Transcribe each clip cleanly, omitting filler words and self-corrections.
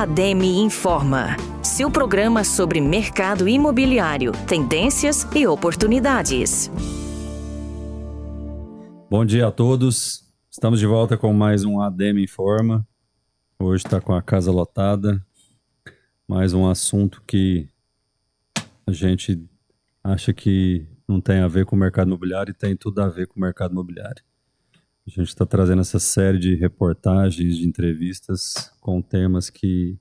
ADEME Informa, seu programa sobre mercado imobiliário, tendências e oportunidades. Bom dia a todos. Estamos de volta com mais um ADEME Informa. Hoje está com a casa lotada. Mais um assunto que a gente acha que não tem a ver com o mercado imobiliário e tem tudo a ver com o mercado imobiliário. A gente está trazendo essa série de reportagens, de entrevistas com temas que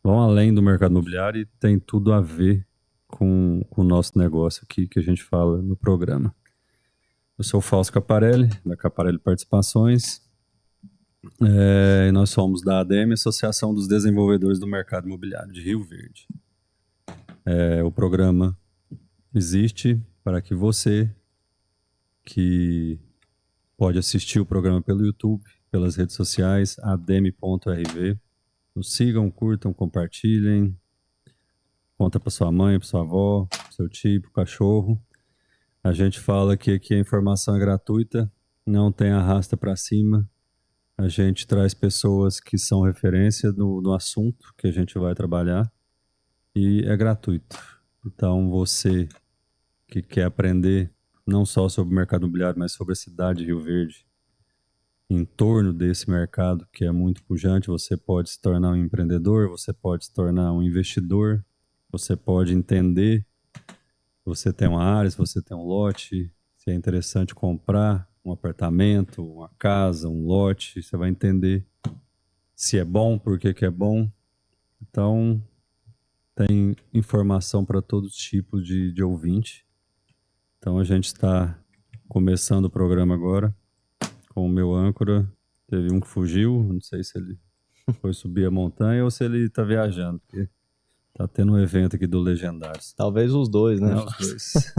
vão além do mercado imobiliário e tem tudo a ver com o nosso negócio aqui que a gente fala no programa. Eu sou o Fausto Caparelli, da Caparelli Participações, e nós somos da ADEME, Associação dos Desenvolvedores do Mercado Imobiliário de Rio Verde. O programa existe para que você, que pode assistir o programa pelo YouTube, pelas redes sociais, ademe.rv, nos sigam, curtam, compartilhem, conta para sua mãe, para sua avó, pro seu tio, pro cachorro. A gente fala que aqui a informação é gratuita, não tem arrasta para cima. A gente traz pessoas que são referência no assunto que a gente vai trabalhar e é gratuito. Então você que quer aprender não só sobre o mercado imobiliário, mas sobre a cidade de Rio Verde, em torno desse mercado que é muito pujante, você pode se tornar um empreendedor, você pode se tornar um investidor, você pode entender, você tem uma área, se você tem um lote, se é interessante comprar um apartamento, uma casa, um lote, você vai entender se é bom, por que é bom. Então, tem informação para todos os tipos de ouvinte. Então, a gente está começando o programa agora com o meu âncora. Teve um que fugiu, não sei se ele foi subir a montanha ou se ele está viajando, porque tá tendo um evento aqui do Legendários. Talvez os dois, né? Os dois.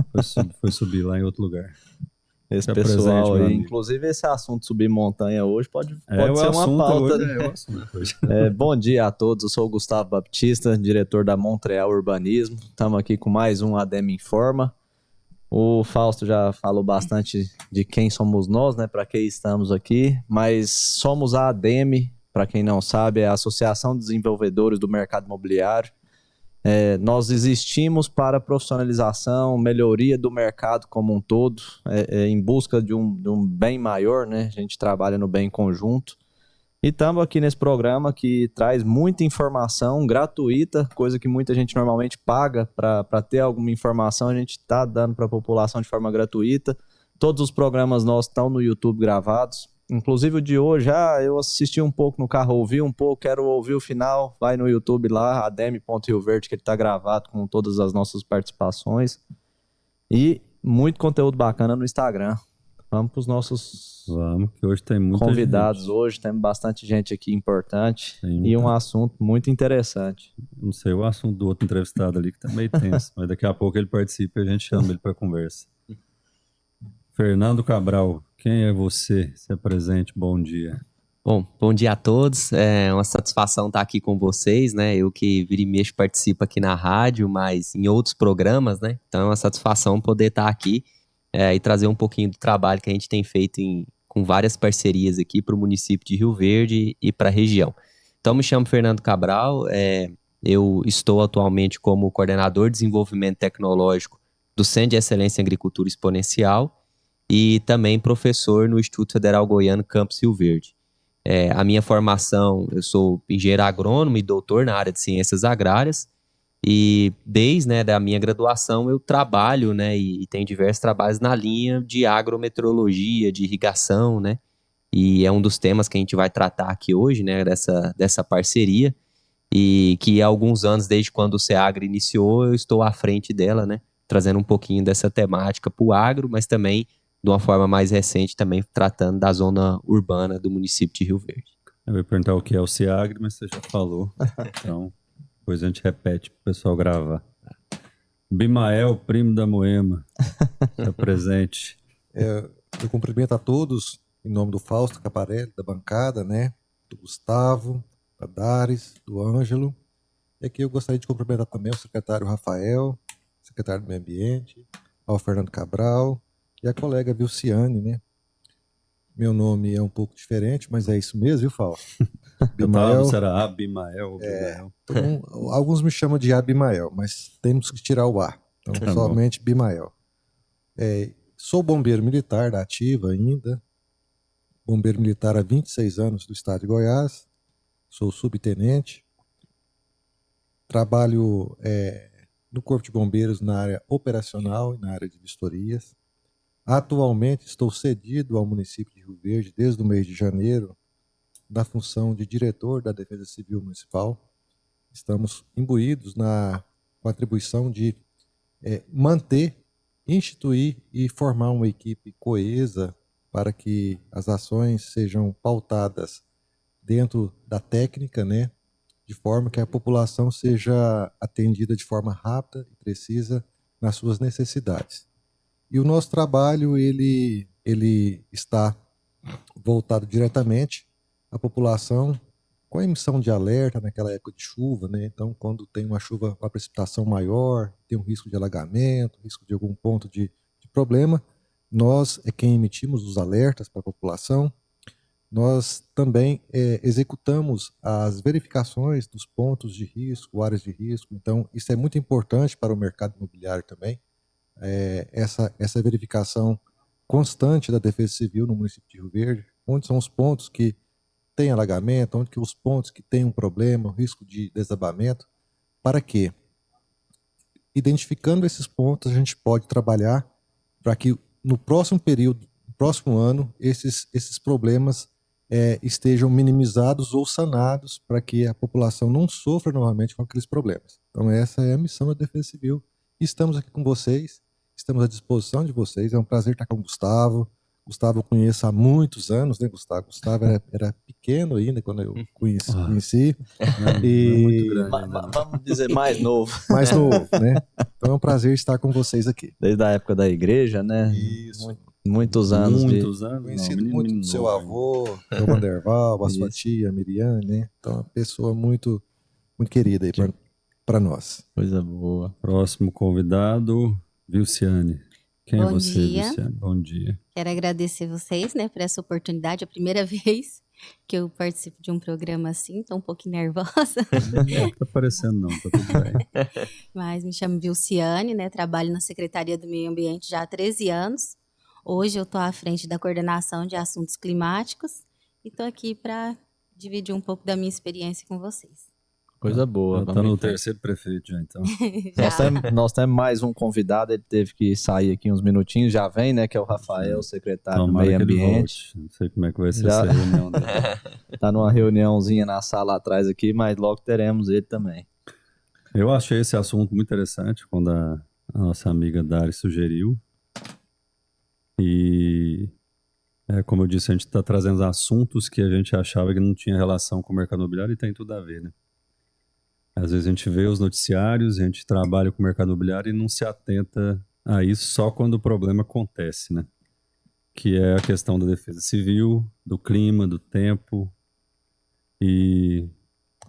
Foi subir lá em outro lugar. Esse pessoal aí, inclusive esse assunto subir montanha hoje pode ser uma pauta. Hoje. Bom dia a todos, eu sou o Gustavo Baptista, diretor da Montreal Urbanismo. Estamos aqui com mais um ADEME Informa. O Fausto já falou bastante de quem somos nós, né? Para que estamos aqui, mas somos a ADEME, para quem não sabe, é a Associação de Desenvolvedores do Mercado Imobiliário. Nós existimos para profissionalização, melhoria do mercado como um todo, em busca de um bem maior, né? A gente trabalha no bem conjunto. E estamos aqui nesse programa que traz muita informação gratuita, coisa que muita gente normalmente paga para ter alguma informação, a gente está dando para a população de forma gratuita. Todos os programas nossos estão no YouTube gravados. Inclusive o de hoje, eu assisti um pouco no carro, ouvi um pouco, quero ouvir o final, vai no YouTube lá, ademe.rioverde, que ele está gravado com todas as nossas participações. E muito conteúdo bacana no Instagram. Vamos para os nossos que hoje tem muita convidados. Gente. Hoje tem bastante gente aqui importante e um assunto muito interessante. Não sei o assunto do outro entrevistado ali, que tá meio tenso, mas daqui a pouco ele participa e a gente chama ele para conversa. Fernando Cabral, quem é você? Se apresente, bom dia. Bom dia a todos, é uma satisfação estar aqui com vocês, né? Eu que vira e mexe participo aqui na rádio, mas em outros programas, né? Então é uma satisfação poder estar aqui e trazer um pouquinho do trabalho que a gente tem feito com várias parcerias aqui para o município de Rio Verde e para a região. Então me chamo Fernando Cabral, eu estou atualmente como coordenador de desenvolvimento tecnológico do Centro de Excelência em Agricultura Exponencial e também professor no Instituto Federal Goiano Campus Rio Verde. A minha formação, eu sou engenheiro agrônomo e doutor na área de ciências agrárias e desde a minha graduação eu trabalho e tenho diversos trabalhos na linha de agrometeorologia, de irrigação, e é um dos temas que a gente vai tratar aqui hoje, dessa parceria e que há alguns anos, desde quando o SEAGRA iniciou, eu estou à frente dela, trazendo um pouquinho dessa temática para o agro, mas também de uma forma mais recente, também tratando da zona urbana do município de Rio Verde. Eu ia perguntar o que é o SEAGRA, mas você já falou. Então, depois a gente repete para o pessoal gravar. Bimael, primo da Moema, está presente. Eu cumprimento a todos, em nome do Fausto Caparelli, da bancada, do Gustavo, da Dares, do Ângelo. E aqui eu gostaria de cumprimentar também o secretário Rafael, secretário do Meio Ambiente, ao Fernando Cabral, e a colega Vilciane, Meu nome é um pouco diferente, mas é isso mesmo, viu, Fausto? Abimael. Será Abimael ou Bimael? Então, alguns me chamam de Abimael, mas temos que tirar o A. Então, somente Bimael. Sou bombeiro militar da ativa ainda. Bombeiro militar há 26 anos do estado de Goiás. Sou subtenente. Trabalho no Corpo de Bombeiros na área operacional e na área de vistorias. Atualmente estou cedido ao município de Rio Verde desde o mês de janeiro na função de diretor da Defesa Civil Municipal. Estamos imbuídos com a atribuição de manter, instituir e formar uma equipe coesa para que as ações sejam pautadas dentro da técnica, né, de forma que a população seja atendida de forma rápida e precisa nas suas necessidades. E o nosso trabalho ele está voltado diretamente à população com a emissão de alerta naquela época de chuva, né? Então, quando tem uma chuva, uma precipitação maior, tem um risco de alagamento, risco de algum ponto de problema, nós é quem emitimos os alertas para a população. Nós também executamos as verificações dos pontos de risco, áreas de risco. Então, isso é muito importante para o mercado imobiliário também. Essa verificação constante da Defesa Civil no município de Rio Verde, onde são os pontos que tem alagamento, onde que os pontos que tem um problema, o risco de desabamento, para que, identificando esses pontos, a gente pode trabalhar para que no próximo período, no próximo ano, esses problemas estejam minimizados ou sanados para que a população não sofra novamente com aqueles problemas. Então essa é a missão da Defesa Civil. E estamos aqui com vocês, estamos à disposição de vocês, é um prazer estar com o Gustavo. Gustavo eu conheço há muitos anos, né, Gustavo? Gustavo era pequeno ainda quando eu conheci. E muito grande, vamos dizer mais novo. Mais novo, né? Então é um prazer estar com vocês aqui. Desde a época da igreja, né? Isso. Muitos anos. Conhecido muito do seu avô, o Vanderval, a sua tia, a Miriam, né? Então, uma pessoa muito, muito querida aí para nós. Coisa boa. Próximo convidado, Vilciane. Quem é você, Vilciane? Bom dia. Quero agradecer vocês, né, por essa oportunidade. É a primeira vez que eu participo de um programa assim, tô um pouquinho nervosa. Não tá parecendo não, tá tudo bem. Mas me chamo Vilciane, né, trabalho na Secretaria do Meio Ambiente já há 13 anos. Hoje eu tô à frente da coordenação de assuntos climáticos e tô aqui para dividir um pouco da minha experiência com vocês. Coisa boa. Tá no terceiro prefeito já, então. Nós temos mais um convidado, ele teve que sair aqui uns minutinhos, já vem, né, que é o Rafael, secretário do Meio Ambiente. Não sei como é que vai ser essa reunião dele. Tá numa reuniãozinha na sala atrás aqui, mas logo teremos ele também. Eu achei esse assunto muito interessante quando a nossa amiga Dari sugeriu. E, como eu disse, a gente está trazendo assuntos que a gente achava que não tinha relação com o mercado imobiliário e tem tudo a ver, né? Às vezes a gente vê os noticiários, a gente trabalha com o mercado imobiliário e não se atenta a isso só quando o problema acontece, né? Que é a questão da defesa civil, do clima, do tempo, e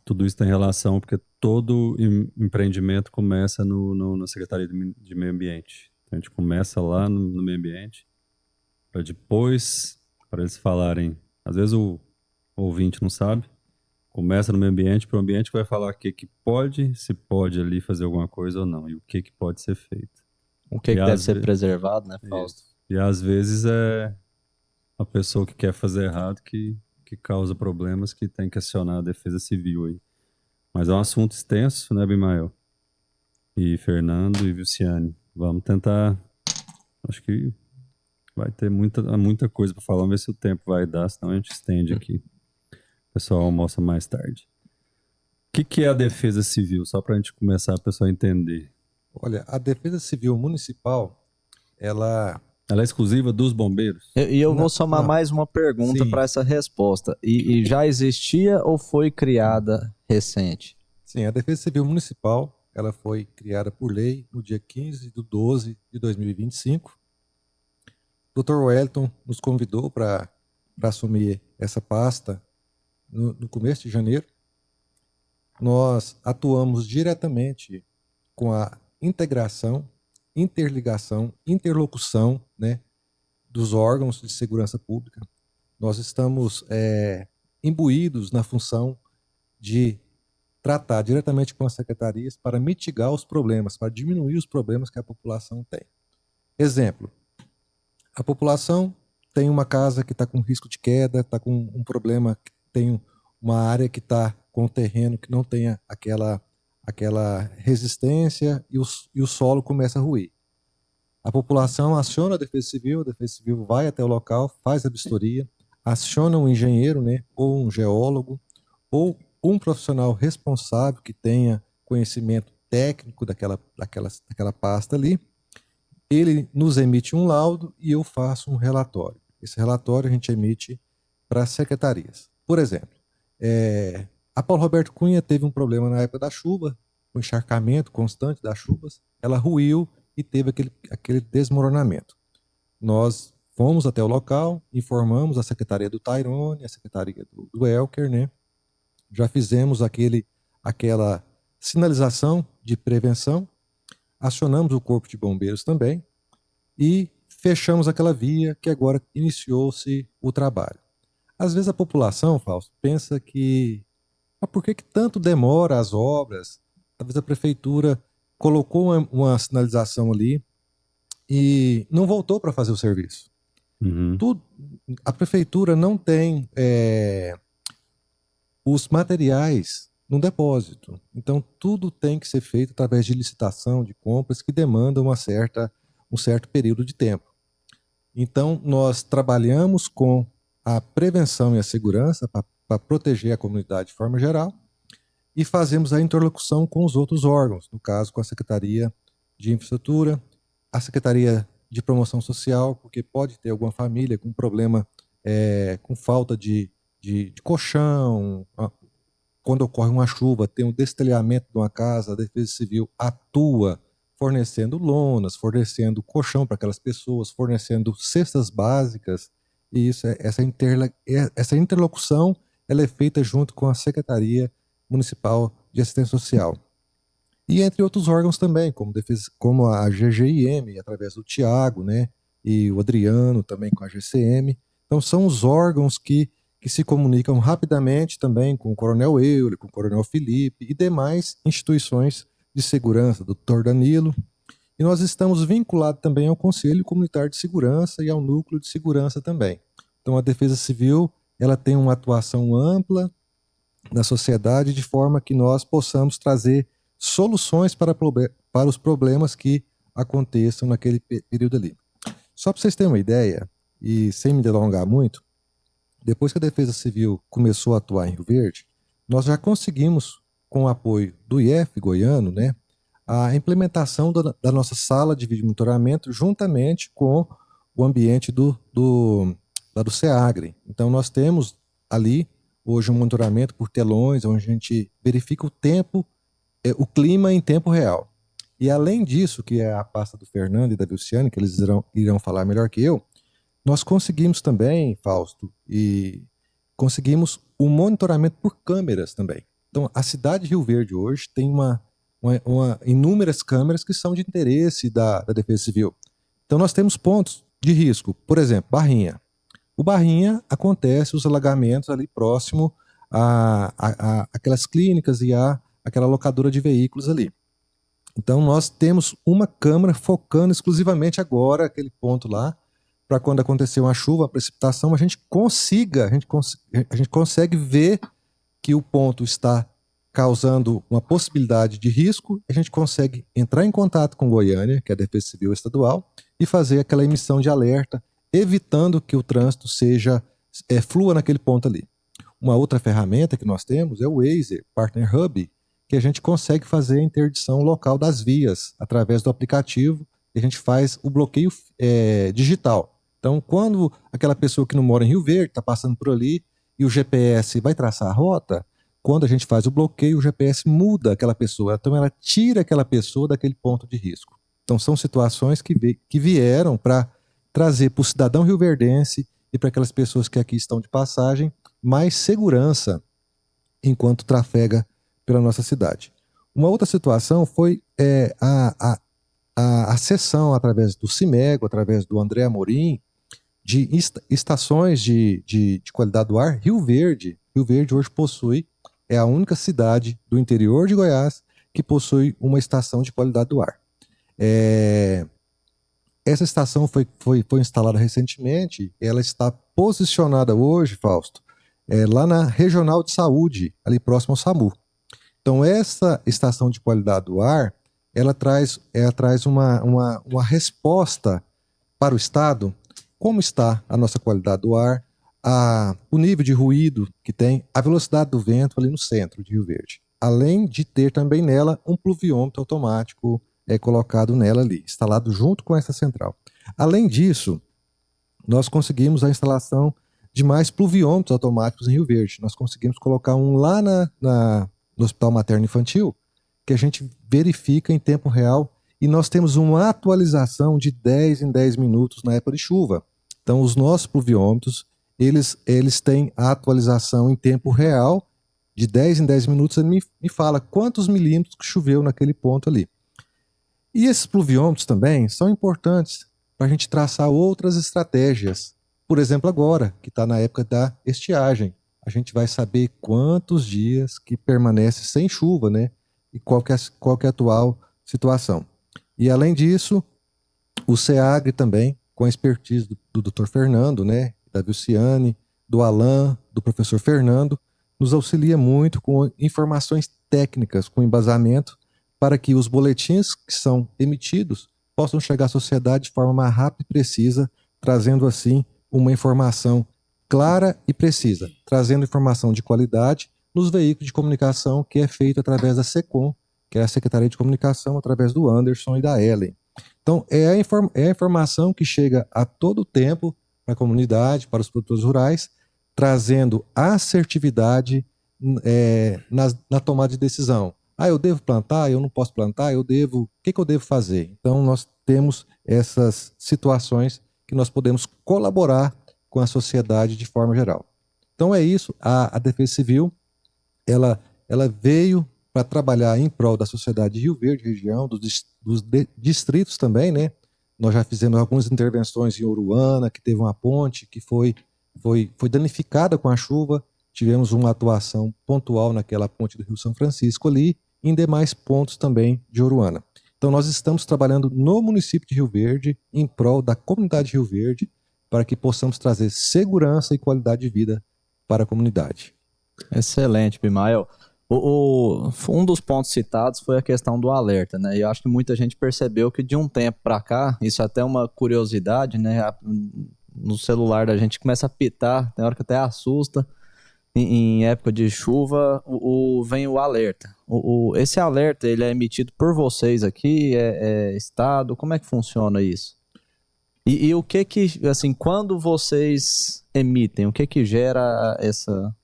tudo isso tem relação porque todo empreendimento começa na Secretaria de Meio Ambiente. Então a gente começa lá no meio ambiente para depois, para eles falarem, às vezes o ouvinte não sabe, começa no meio ambiente, para o ambiente vai falar o que pode, se pode ali fazer alguma coisa ou não, e o que pode ser feito. O que deve ser preservado, né, Fausto? E às vezes é a pessoa que quer fazer errado que causa problemas, que tem que acionar a defesa civil aí. Mas é um assunto extenso, né, Bimael? E Fernando e Vilciane. Vamos tentar, acho que vai ter muita coisa para falar, vamos ver se o tempo vai dar, senão a gente estende aqui. O pessoal almoça mais tarde. O que é a defesa civil? Só para a gente começar a pessoa entender. Olha, a defesa civil municipal, ela é exclusiva dos bombeiros? E eu vou somar mais uma pergunta para essa resposta. E já existia ou foi criada recente? Sim, a defesa civil municipal, ela foi criada por lei no dia 15/12/2025. O Dr. Wellington nos convidou para assumir essa pasta no começo de janeiro. Nós atuamos diretamente com a integração, interligação, interlocução, né, dos órgãos de segurança pública. Nós estamos imbuídos na função de tratar diretamente com as secretarias para mitigar os problemas, para diminuir os problemas que a população tem. Exemplo, a população tem uma casa que está com risco de queda, está com um problema, tem uma área que está com um terreno que não tenha aquela resistência e o solo começa a ruir. A população aciona a Defesa Civil vai até o local, faz a vistoria, aciona um engenheiro, né, ou um geólogo, ou um profissional responsável que tenha conhecimento técnico daquela pasta ali. Ele nos emite um laudo e eu faço um relatório. Esse relatório a gente emite para as secretarias. Por exemplo, a Paulo Roberto Cunha teve um problema na época da chuva, o encharcamento constante das chuvas, ela ruiu e teve aquele desmoronamento. Nós fomos até o local, informamos a Secretaria do Tairone, a Secretaria do Elker, né? Já fizemos aquela sinalização de prevenção, acionamos o Corpo de Bombeiros também e fechamos aquela via que agora iniciou-se o trabalho. Às vezes a população, Fausto, pensa que por que tanto demora as obras? Talvez a prefeitura colocou uma sinalização ali e não voltou para fazer o serviço. Uhum. A prefeitura não tem os materiais no depósito. Então, tudo tem que ser feito através de licitação, de compras, que demandam um certo período de tempo. Então, nós trabalhamos com a prevenção e a segurança para proteger a comunidade de forma geral e fazemos a interlocução com os outros órgãos, no caso, com a Secretaria de Infraestrutura, a Secretaria de Promoção Social, porque pode ter alguma família com problema, com falta de colchão. Quando ocorre uma chuva, tem um destelhamento de uma casa, a Defesa Civil atua fornecendo lonas, fornecendo colchão para aquelas pessoas, fornecendo cestas básicas, e essa interlocução ela é feita junto com a Secretaria Municipal de Assistência Social. E entre outros órgãos também, como a GGIM, através do Tiago, né, e o Adriano também com a GCM. Então são os órgãos que se comunicam rapidamente também com o Coronel Euler, com o Coronel Felipe e demais instituições de segurança, do Dr. Danilo. E nós estamos vinculados também ao Conselho Comunitário de Segurança e ao Núcleo de Segurança também. Então a Defesa Civil ela tem uma atuação ampla na sociedade de forma que nós possamos trazer soluções para os problemas que aconteçam naquele período ali. Só para vocês terem uma ideia, e sem me delongar muito, depois que a Defesa Civil começou a atuar em Rio Verde, nós já conseguimos, com o apoio do IEF goiano, né, a implementação da nossa sala de vídeo monitoramento juntamente com o ambiente do SEAGRE. Então nós temos ali hoje um monitoramento por telões, onde a gente verifica o tempo, o clima em tempo real. E além disso, que é a pasta do Fernando e da Vilciane, que eles irão falar melhor que eu, nós conseguimos também, Fausto, e conseguimos um monitoramento por câmeras também. Então, a cidade de Rio Verde hoje tem inúmeras câmeras que são de interesse da Defesa Civil. Então, nós temos pontos de risco. Por exemplo, Barrinha. O Barrinha acontece os alagamentos ali próximo a aquelas clínicas e aquela locadora de veículos ali. Então, nós temos uma câmera focando exclusivamente agora aquele ponto lá, para quando acontecer uma chuva, uma precipitação, a gente consegue ver que o ponto está causando uma possibilidade de risco, a gente consegue entrar em contato com Goiânia, que é a Defesa Civil Estadual, e fazer aquela emissão de alerta, evitando que o trânsito flua naquele ponto ali. Uma outra ferramenta que nós temos é o Waze Partner Hub, que a gente consegue fazer a interdição local das vias através do aplicativo, e a gente faz o bloqueio digital. Então, quando aquela pessoa que não mora em Rio Verde está passando por ali e o GPS vai traçar a rota, quando a gente faz o bloqueio, o GPS muda aquela pessoa. Então, ela tira aquela pessoa daquele ponto de risco. Então, são situações que vieram para trazer para o cidadão rioverdense e para aquelas pessoas que aqui estão de passagem mais segurança enquanto trafega pela nossa cidade. Uma outra situação foi a cessão através do CIMEGO, através do André Amorim, de estações de qualidade do ar. Rio Verde Rio Verde hoje é a única cidade do interior de Goiás que possui uma estação de qualidade do ar. Essa estação foi instalada recentemente, ela está posicionada hoje, Fausto, lá na Regional de Saúde, ali próximo ao SAMU. Então, essa estação de qualidade do ar, ela traz uma resposta para o Estado, como está a nossa qualidade do ar, o nível de ruído que tem, a velocidade do vento ali no centro de Rio Verde. Além de ter também nela um pluviômetro automático colocado nela ali, instalado junto com essa central. Além disso, nós conseguimos a instalação de mais pluviômetros automáticos em Rio Verde. Nós conseguimos colocar um lá no Hospital Materno Infantil, que a gente verifica em tempo real, e nós temos uma atualização de 10 em 10 minutos na época de chuva. Então, os nossos pluviômetros, eles têm a atualização em tempo real, de 10 em 10 minutos, ele me fala quantos milímetros que choveu naquele ponto ali. E esses pluviômetros também são importantes para a gente traçar outras estratégias. Por exemplo, agora, que está na época da estiagem, a gente vai saber quantos dias que permanece sem chuva, né? E qual que é a atual situação. E além disso, o SEAGRE também, com a expertise do Dr. Fernando, né? Da Vilciane, do Alain, do professor Fernando, nos auxilia muito com informações técnicas, com embasamento, para que os boletins que são emitidos possam chegar à sociedade de forma mais rápida e precisa, trazendo assim uma informação clara e precisa, trazendo informação de qualidade nos veículos de comunicação que é feito através da SECOM, que é a Secretaria de Comunicação, através do Anderson e da Ellen. Então, é a informação que chega a todo tempo para a comunidade, para os produtores rurais, trazendo assertividade na tomada de decisão. Eu devo plantar, eu não posso plantar, o que eu devo fazer? Então, nós temos essas situações que nós podemos colaborar com a sociedade de forma geral. Então, é isso. A Defesa Civil, ela veio para trabalhar em prol da sociedade de Rio Verde, região, dos distritos também, né? Nós já fizemos algumas intervenções em Uruana, que teve uma ponte que foi danificada com a chuva. Tivemos uma atuação pontual naquela ponte do Rio São Francisco ali, em demais pontos também de Uruana. Então, nós estamos trabalhando no município de Rio Verde, em prol da comunidade de Rio Verde, para que possamos trazer segurança e qualidade de vida para a comunidade. Excelente, Bimael. Um dos pontos citados foi a questão do alerta, né? E eu acho que muita gente percebeu que de um tempo para cá, isso é até uma curiosidade, né? No celular da gente começa a pitar, tem hora que até assusta. Em época de chuva, vem o alerta. Esse alerta, ele é emitido por vocês aqui, Estado, como é que funciona isso? E o que assim, quando vocês emitem, o que gera essa...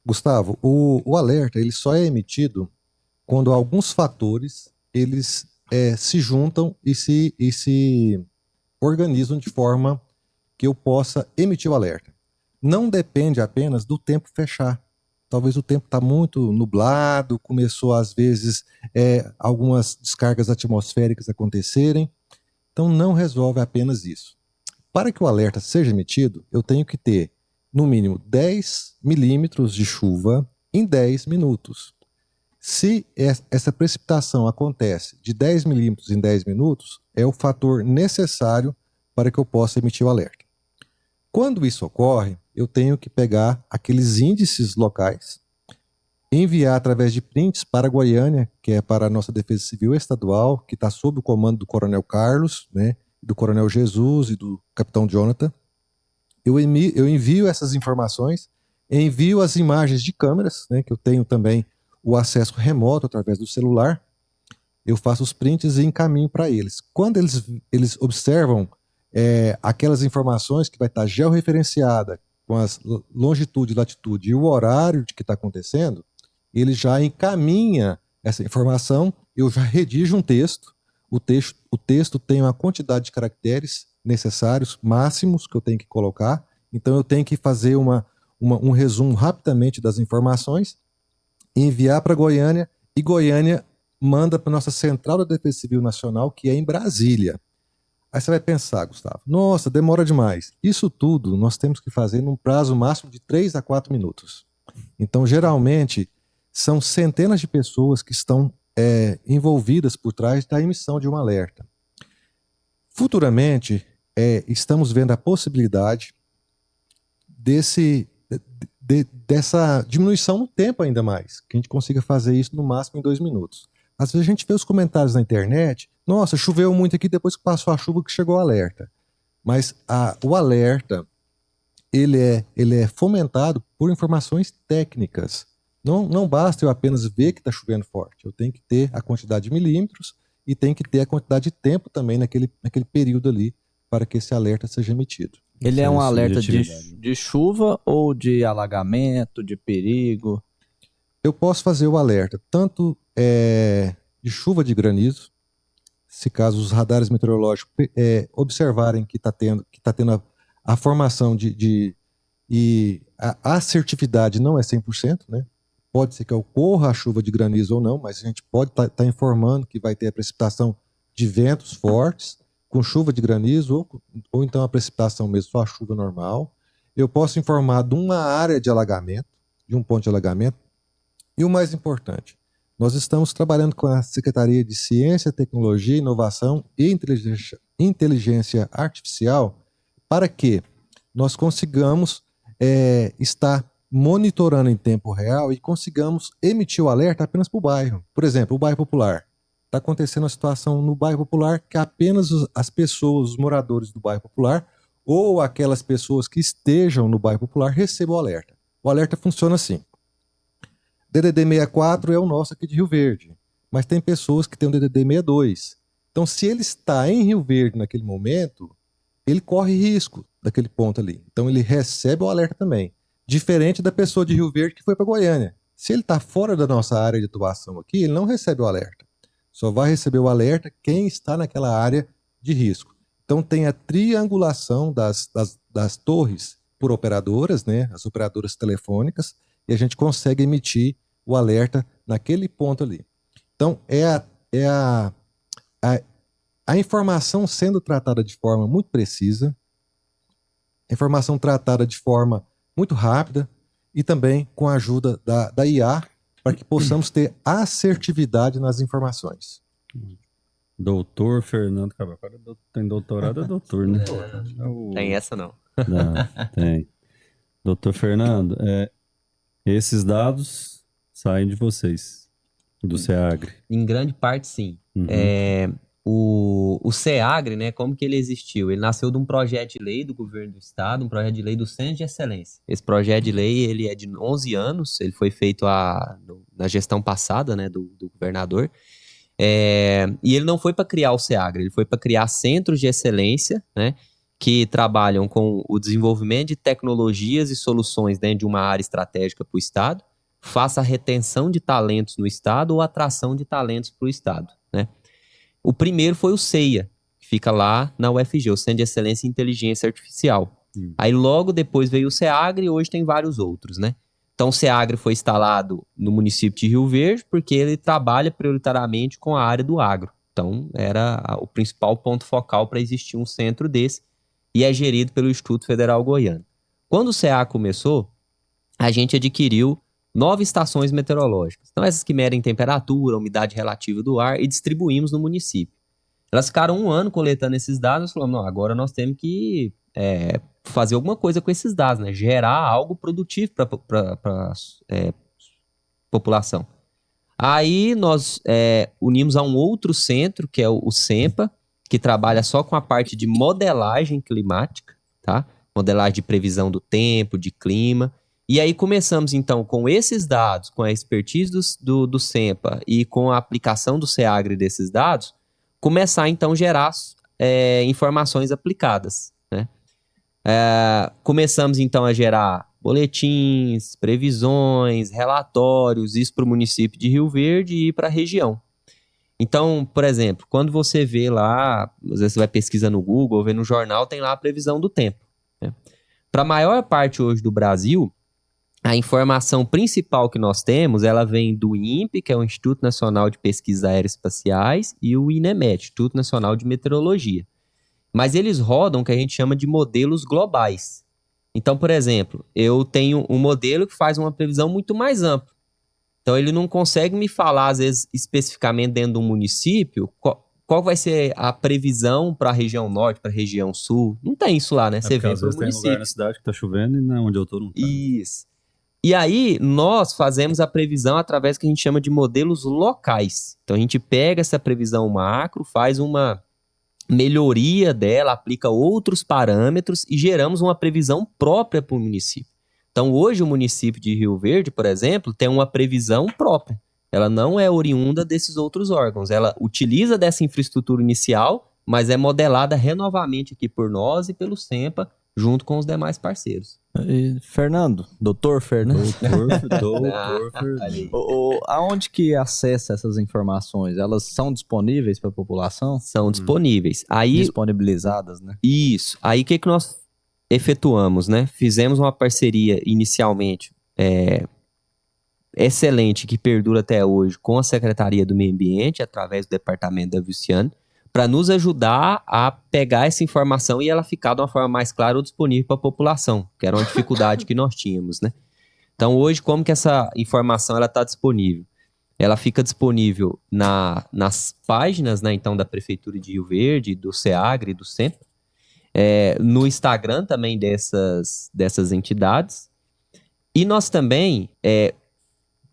Gustavo, o alerta, ele só é emitido quando alguns fatores, eles se juntam e se organizam de forma que eu possa emitir o alerta. Não depende apenas do tempo fechar. Talvez o tempo está muito nublado, começou às vezes algumas descargas atmosféricas acontecerem. Então não resolve apenas isso. Para que o alerta seja emitido, eu tenho que ter no mínimo 10 milímetros de chuva em 10 minutos. Se essa precipitação acontece de 10 milímetros em 10 minutos, é o fator necessário para que eu possa emitir o alerta. Quando isso ocorre, eu tenho que pegar aqueles índices locais, enviar através de prints para Goiânia, que é para a nossa Defesa Civil Estadual, que está sob o comando do Coronel Carlos, né, do Coronel Jesus e do Capitão Jonathan. Eu envio essas informações, envio as imagens de câmeras, né, que eu tenho também o acesso remoto através do celular. Eu faço os prints e encaminho para eles. Quando eles observam aquelas informações que vai estar georreferenciada com as longitude, latitude e o horário de que está acontecendo, ele já encaminha essa informação, eu já redijo um texto, o texto tem uma quantidade de caracteres necessários, máximos, que eu tenho que colocar, então eu tenho que fazer um resumo rapidamente das informações, enviar para Goiânia, e Goiânia manda para a nossa Central da Defesa Civil Nacional, que é em Brasília. Aí você vai pensar, Gustavo, nossa, demora demais. Isso tudo nós temos que fazer num prazo máximo de 3 a 4 minutos. Então, geralmente, são centenas de pessoas que estão envolvidas por trás da emissão de um alerta. Futuramente, estamos vendo a possibilidade dessa diminuição no tempo ainda mais, que a gente consiga fazer isso no máximo em 2 minutos. Às vezes a gente vê os comentários na internet, nossa, choveu muito aqui depois que passou a chuva que chegou o alerta. Mas o alerta, ele é fomentado por informações técnicas. Não basta eu apenas ver que está chovendo forte, eu tenho que ter a quantidade de milímetros e tenho que ter a quantidade de tempo também naquele período ali para que esse alerta seja emitido. Ele é um alerta de chuva ou de alagamento, de perigo? Eu posso fazer o alerta tanto de chuva de granizo, se caso os radares meteorológicos observarem que está tendo a formação e a assertividade não é 100%, né? Pode ser que ocorra a chuva de granizo ou não, mas a gente pode estar informando que vai ter a precipitação de ventos fortes, com chuva de granizo, ou então a precipitação mesmo, só a chuva normal. Eu posso informar de uma área de alagamento, de um ponto de alagamento. E o mais importante, nós estamos trabalhando com a Secretaria de Ciência, Tecnologia, Inovação e Inteligência Artificial para que nós consigamos estar monitorando em tempo real e consigamos emitir o alerta apenas para o bairro. Por exemplo, o bairro Popular. Está acontecendo uma situação no bairro Popular que apenas as pessoas, os moradores do bairro Popular ou aquelas pessoas que estejam no bairro Popular recebam o alerta. O alerta funciona assim. DDD 64 é o nosso aqui de Rio Verde, mas tem pessoas que têm o DDD 62. Então, se ele está em Rio Verde naquele momento, ele corre risco daquele ponto ali. Então, ele recebe o alerta também. Diferente da pessoa de Rio Verde que foi para Goiânia. Se ele está fora da nossa área de atuação aqui, ele não recebe o alerta. Só vai receber o alerta quem está naquela área de risco. Então tem a triangulação das torres por operadoras, né, as operadoras telefônicas, e a gente consegue emitir o alerta naquele ponto ali. Então a informação sendo tratada de forma muito precisa, a informação tratada de forma muito rápida e também com a ajuda da IA para que possamos ter assertividade nas informações. Doutor Fernando Cavacara tem doutorado, é doutor, né? Tem essa não. Não, tem. Doutor Fernando, esses dados saem de vocês, do SEAGRE. Em grande parte, sim. Uhum. O SEAGRE, né, como que ele existiu? Ele nasceu de um projeto de lei do governo do estado, um projeto de lei do Centro de Excelência. Esse projeto de lei, ele é de 11 anos, ele foi feito na gestão passada, né, do governador, e ele não foi para criar o SEAGRE, ele foi para criar centros de excelência, né, que trabalham com o desenvolvimento de tecnologias e soluções dentro de uma área estratégica para o estado, faça a retenção de talentos no estado ou atração de talentos para o estado, né. O primeiro foi o CEIA, que fica lá na UFG, o Centro de Excelência em Inteligência Artificial. Aí logo depois veio o SEAGRE e hoje tem vários outros, né? Então o SEAGRE foi instalado no município de Rio Verde porque ele trabalha prioritariamente com a área do agro. Então era o principal ponto focal para existir um centro desse e é gerido pelo Instituto Federal Goiano. Quando o SEA começou, a gente adquiriu 9 estações meteorológicas. Então, essas que medem temperatura, umidade relativa do ar e distribuímos no município. Elas ficaram 1 ano coletando esses dados e falamos, não, agora nós temos que fazer alguma coisa com esses dados, né? Gerar algo produtivo para a população. Aí nós unimos a um outro centro, que é o CEMPA, que trabalha só com a parte de modelagem climática, tá? Modelagem de previsão do tempo, de clima. E aí começamos, então, com esses dados, com a expertise do CEMPA e com a aplicação do SEAGRE desses dados, começar, então, a gerar informações aplicadas, né? Começamos, então, a gerar boletins, previsões, relatórios, isso para o município de Rio Verde e para a região. Então, por exemplo, quando você vê lá, às vezes você vai pesquisar no Google, ou vê no jornal, tem lá a previsão do tempo, né? Para a maior parte hoje do Brasil, a informação principal que nós temos, ela vem do INPE, que é o Instituto Nacional de Pesquisas Aeroespaciais, e o INEMET, Instituto Nacional de Meteorologia. mas eles rodam o que a gente chama de modelos globais. Então, por exemplo, eu tenho um modelo que faz uma previsão muito mais ampla. Então, ele não consegue me falar, às vezes, especificamente dentro de um município, qual vai ser a previsão para a região norte, para a região sul. Não tem isso lá, né? Você vê às vezes tem lugar na cidade que tá chovendo e não, onde eu tô não tá. Isso. E aí, nós fazemos a previsão através do que a gente chama de modelos locais. Então, a gente pega essa previsão macro, faz uma melhoria dela, aplica outros parâmetros e geramos uma previsão própria para o município. Então, hoje, o município de Rio Verde, por exemplo, tem uma previsão própria. Ela não é oriunda desses outros órgãos. Ela utiliza dessa infraestrutura inicial, mas é modelada renovamente aqui por nós e pelo SEMPA, junto com os demais parceiros. E, Fernando, doutor Fernando. Aonde que acessa essas informações? Elas são disponíveis para a população? São disponíveis. Aí, disponibilizadas, né? Isso. Aí, o que nós efetuamos, né? Fizemos uma parceria inicialmente excelente, que perdura até hoje, com a Secretaria do Meio Ambiente, através do Departamento da Vilciane, para nos ajudar a pegar essa informação e ela ficar de uma forma mais clara ou disponível para a população, que era uma dificuldade que nós tínhamos, né? Então, hoje, como que essa informação está disponível? Ela fica disponível nas páginas, né, então, da Prefeitura de Rio Verde, do SEAGRE e do SEMPA, no Instagram também dessas entidades. E nós também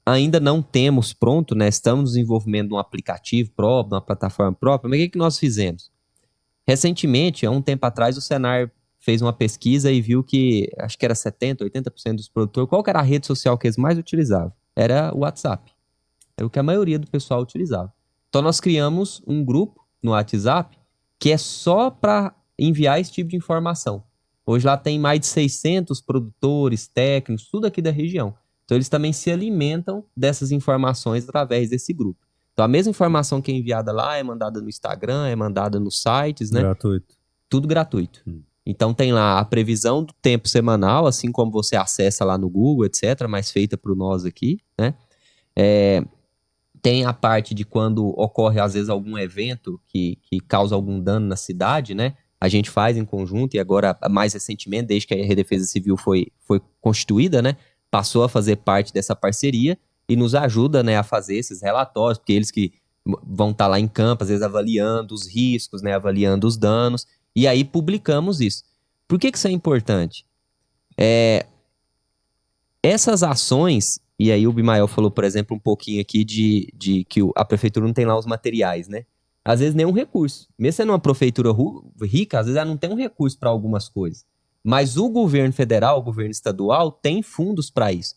ainda não temos pronto, né? Estamos no desenvolvimento de um aplicativo próprio, uma plataforma própria, mas o que nós fizemos? Recentemente, há um tempo atrás, o Senar fez uma pesquisa e viu que, acho que era 70%, 80% dos produtores, qual que era a rede social que eles mais utilizavam? Era o WhatsApp. Era o que a maioria do pessoal utilizava. Então, nós criamos um grupo no WhatsApp que é só para enviar esse tipo de informação. Hoje lá tem mais de 600 produtores, técnicos, tudo aqui da região. Então, eles também se alimentam dessas informações através desse grupo. Então, a mesma informação que é enviada lá é mandada no Instagram, é mandada nos sites, né? Gratuito. Tudo gratuito. Então, tem lá a previsão do tempo semanal, assim como você acessa lá no Google, etc., mas feita por nós aqui, né? Tem a parte de quando ocorre, às vezes, algum evento que causa algum dano na cidade, né? A gente faz em conjunto e agora, mais recentemente, desde que a Redefesa Civil foi constituída, né? Passou a fazer parte dessa parceria e nos ajuda, né, a fazer esses relatórios, porque eles que vão estar lá em campo, às vezes avaliando os riscos, né, avaliando os danos, e aí publicamos isso. Por que isso é importante? Essas ações, e aí o Bimael falou, por exemplo, um pouquinho aqui de que a prefeitura não tem lá os materiais, né? Às vezes nenhum recurso. Mesmo sendo uma prefeitura rica, às vezes ela não tem um recurso para algumas coisas. Mas o governo federal, o governo estadual, tem fundos para isso.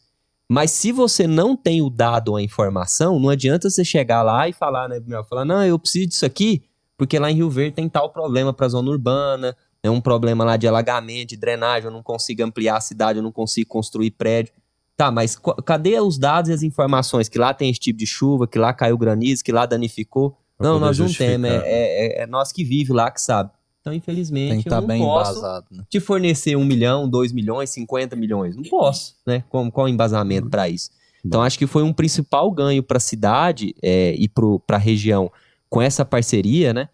Mas se você não tem o dado ou a informação, não adianta você chegar lá e falar, né, falar, não, eu preciso disso aqui, porque lá em Rio Verde tem tal problema para a zona urbana, é um problema lá de alagamento, de drenagem, eu não consigo ampliar a cidade, eu não consigo construir prédio. Tá, mas cadê os dados e as informações? Que lá tem esse tipo de chuva, que lá caiu granizo, que lá danificou. Não, nós não temos, é nós que vive lá que sabe. Então, infelizmente, eu não posso embasado, né? Te fornecer 1 milhão, 2 milhões, 50 milhões. Não posso, né? Qual o embasamento para isso? Então, acho que foi um principal ganho para a cidade e para a região com essa parceria, né?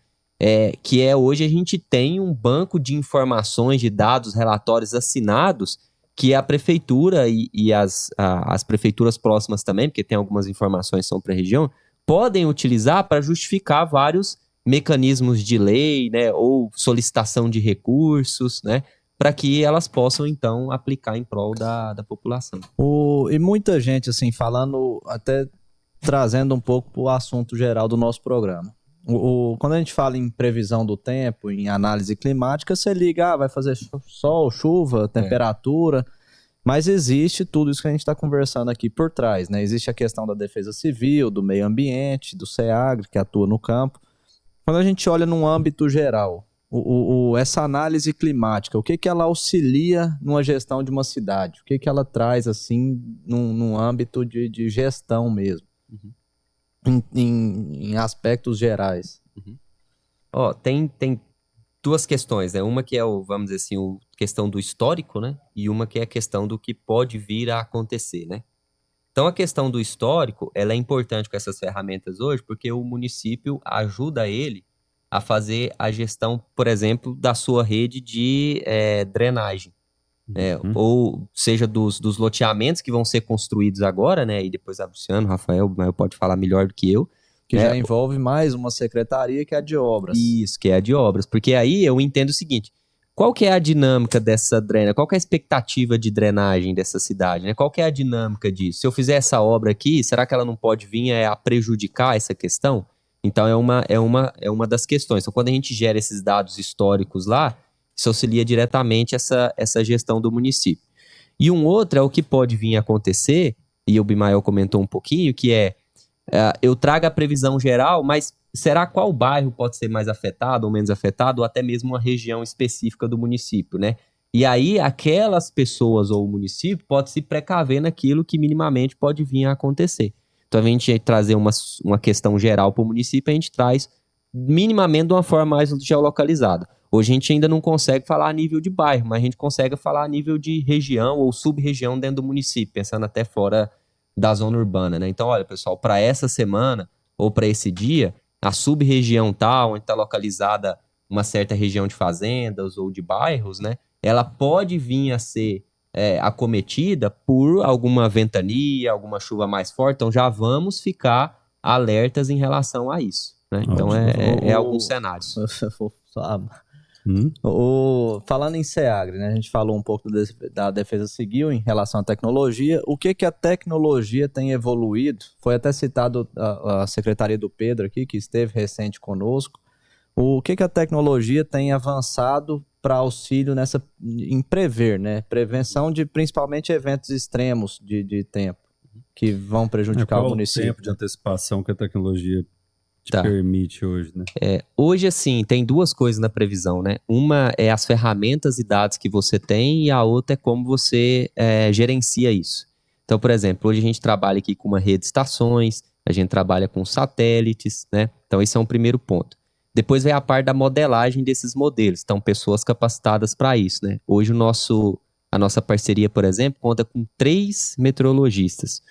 Que hoje a gente tem um banco de informações, de dados, relatórios assinados que a prefeitura e as prefeituras próximas também, porque tem algumas informações que são para a região, podem utilizar para justificar vários mecanismos de lei, né, ou solicitação de recursos, né, para que elas possam, então, aplicar em prol da população. E muita gente, assim, falando, até trazendo um pouco para o assunto geral do nosso programa. Quando a gente fala em previsão do tempo, em análise climática, você liga, vai fazer sol, chuva, temperatura, mas existe tudo isso que a gente está conversando aqui por trás, né? Existe a questão da defesa civil, do meio ambiente, do SEAGRE, que atua no campo. Quando a gente olha num âmbito geral, essa análise climática, o que ela auxilia numa gestão de uma cidade? O que ela traz, assim, num âmbito de gestão mesmo? Em aspectos gerais. Tem duas questões, né? Uma que é, vamos dizer assim, a questão do histórico, né? E uma que é a questão do que pode vir a acontecer, né? Então, a questão do histórico, ela é importante com essas ferramentas hoje, porque o município ajuda ele a fazer a gestão, por exemplo, da sua rede de drenagem. Ou seja, dos loteamentos que vão ser construídos agora, né? E depois a Luciano, Rafael, pode falar melhor do que eu. Que já envolve mais uma secretaria que é a de obras. Isso, que é a de obras. Porque aí eu entendo o seguinte, qual que é a dinâmica dessa drenagem? Qual que é a expectativa de drenagem dessa cidade? Né? Qual que é a dinâmica disso? Se eu fizer essa obra aqui, será que ela não pode vir a prejudicar essa questão? Então, é uma das questões. Então, quando a gente gera esses dados históricos lá, isso auxilia diretamente essa gestão do município. E um outro é o que pode vir a acontecer, e o Bimael comentou um pouquinho, que eu trago a previsão geral, mas será qual bairro pode ser mais afetado ou menos afetado, ou até mesmo uma região específica do município, né? E aí, aquelas pessoas ou o município pode se precaver naquilo que minimamente pode vir a acontecer. Então, a gente trazer uma questão geral para o município, a gente traz minimamente de uma forma mais geolocalizada. Hoje a gente ainda não consegue falar a nível de bairro, mas a gente consegue falar a nível de região ou sub-região dentro do município, pensando até fora da zona urbana, né? Então, olha, pessoal, para essa semana ou para esse dia, a sub-região tal, onde está localizada uma certa região de fazendas ou de bairros, né? Ela pode vir a ser acometida por alguma ventania, alguma chuva mais forte, então já vamos ficar alertas em relação a isso, né? Então alguns cenários. Falando em SEAGRE, né? A gente falou um pouco da Defesa Civil em relação à tecnologia. O que a tecnologia tem evoluído? Foi até citado a secretaria do Pedro aqui, que esteve recente conosco. O que a tecnologia tem avançado para auxílio em prever, né? Prevenção de principalmente eventos extremos de tempo que vão prejudicar o município. Qual o tempo de antecipação que a tecnologia permite hoje, né? Hoje, assim, tem duas coisas na previsão, né? Uma é as ferramentas e dados que você tem e a outra é como você gerencia isso. Então, por exemplo, hoje a gente trabalha aqui com uma rede de estações, a gente trabalha com satélites, né? Então, esse é um primeiro ponto. Depois vem a parte da modelagem desses modelos. Então, pessoas capacitadas para isso, né? Hoje a nossa parceria, por exemplo, conta com 3 meteorologistas.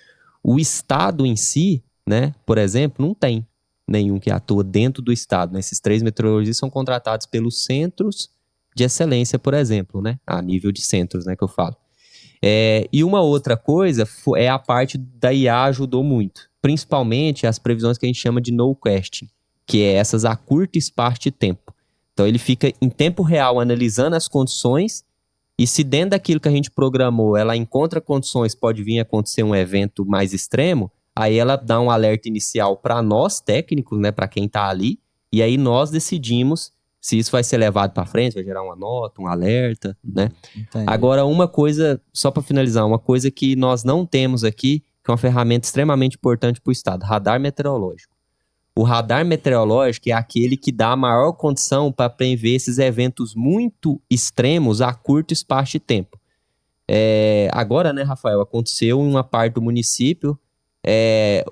O estado em si, né, por exemplo, não tem nenhum que atua dentro do estado, né? Esses 3 meteorologistas são contratados pelos centros de excelência, por exemplo, né? A nível de centros, né, que eu falo. E uma outra coisa é a parte da IA ajudou muito. Principalmente as previsões que a gente chama de no-casting, que é essas a curto espaço de tempo. Então ele fica em tempo real analisando as condições e se dentro daquilo que a gente programou ela encontra condições, pode vir a acontecer um evento mais extremo, aí ela dá um alerta inicial para nós técnicos, né, para quem está ali, e aí nós decidimos se isso vai ser levado para frente, vai gerar uma nota, um alerta, né? Entendi. Agora, uma coisa, só para finalizar, uma coisa que nós não temos aqui, que é uma ferramenta extremamente importante para o estado, radar meteorológico. O radar meteorológico é aquele que dá a maior condição para prever esses eventos muito extremos a curto espaço de tempo. Agora, né, Rafael, aconteceu em uma parte do município,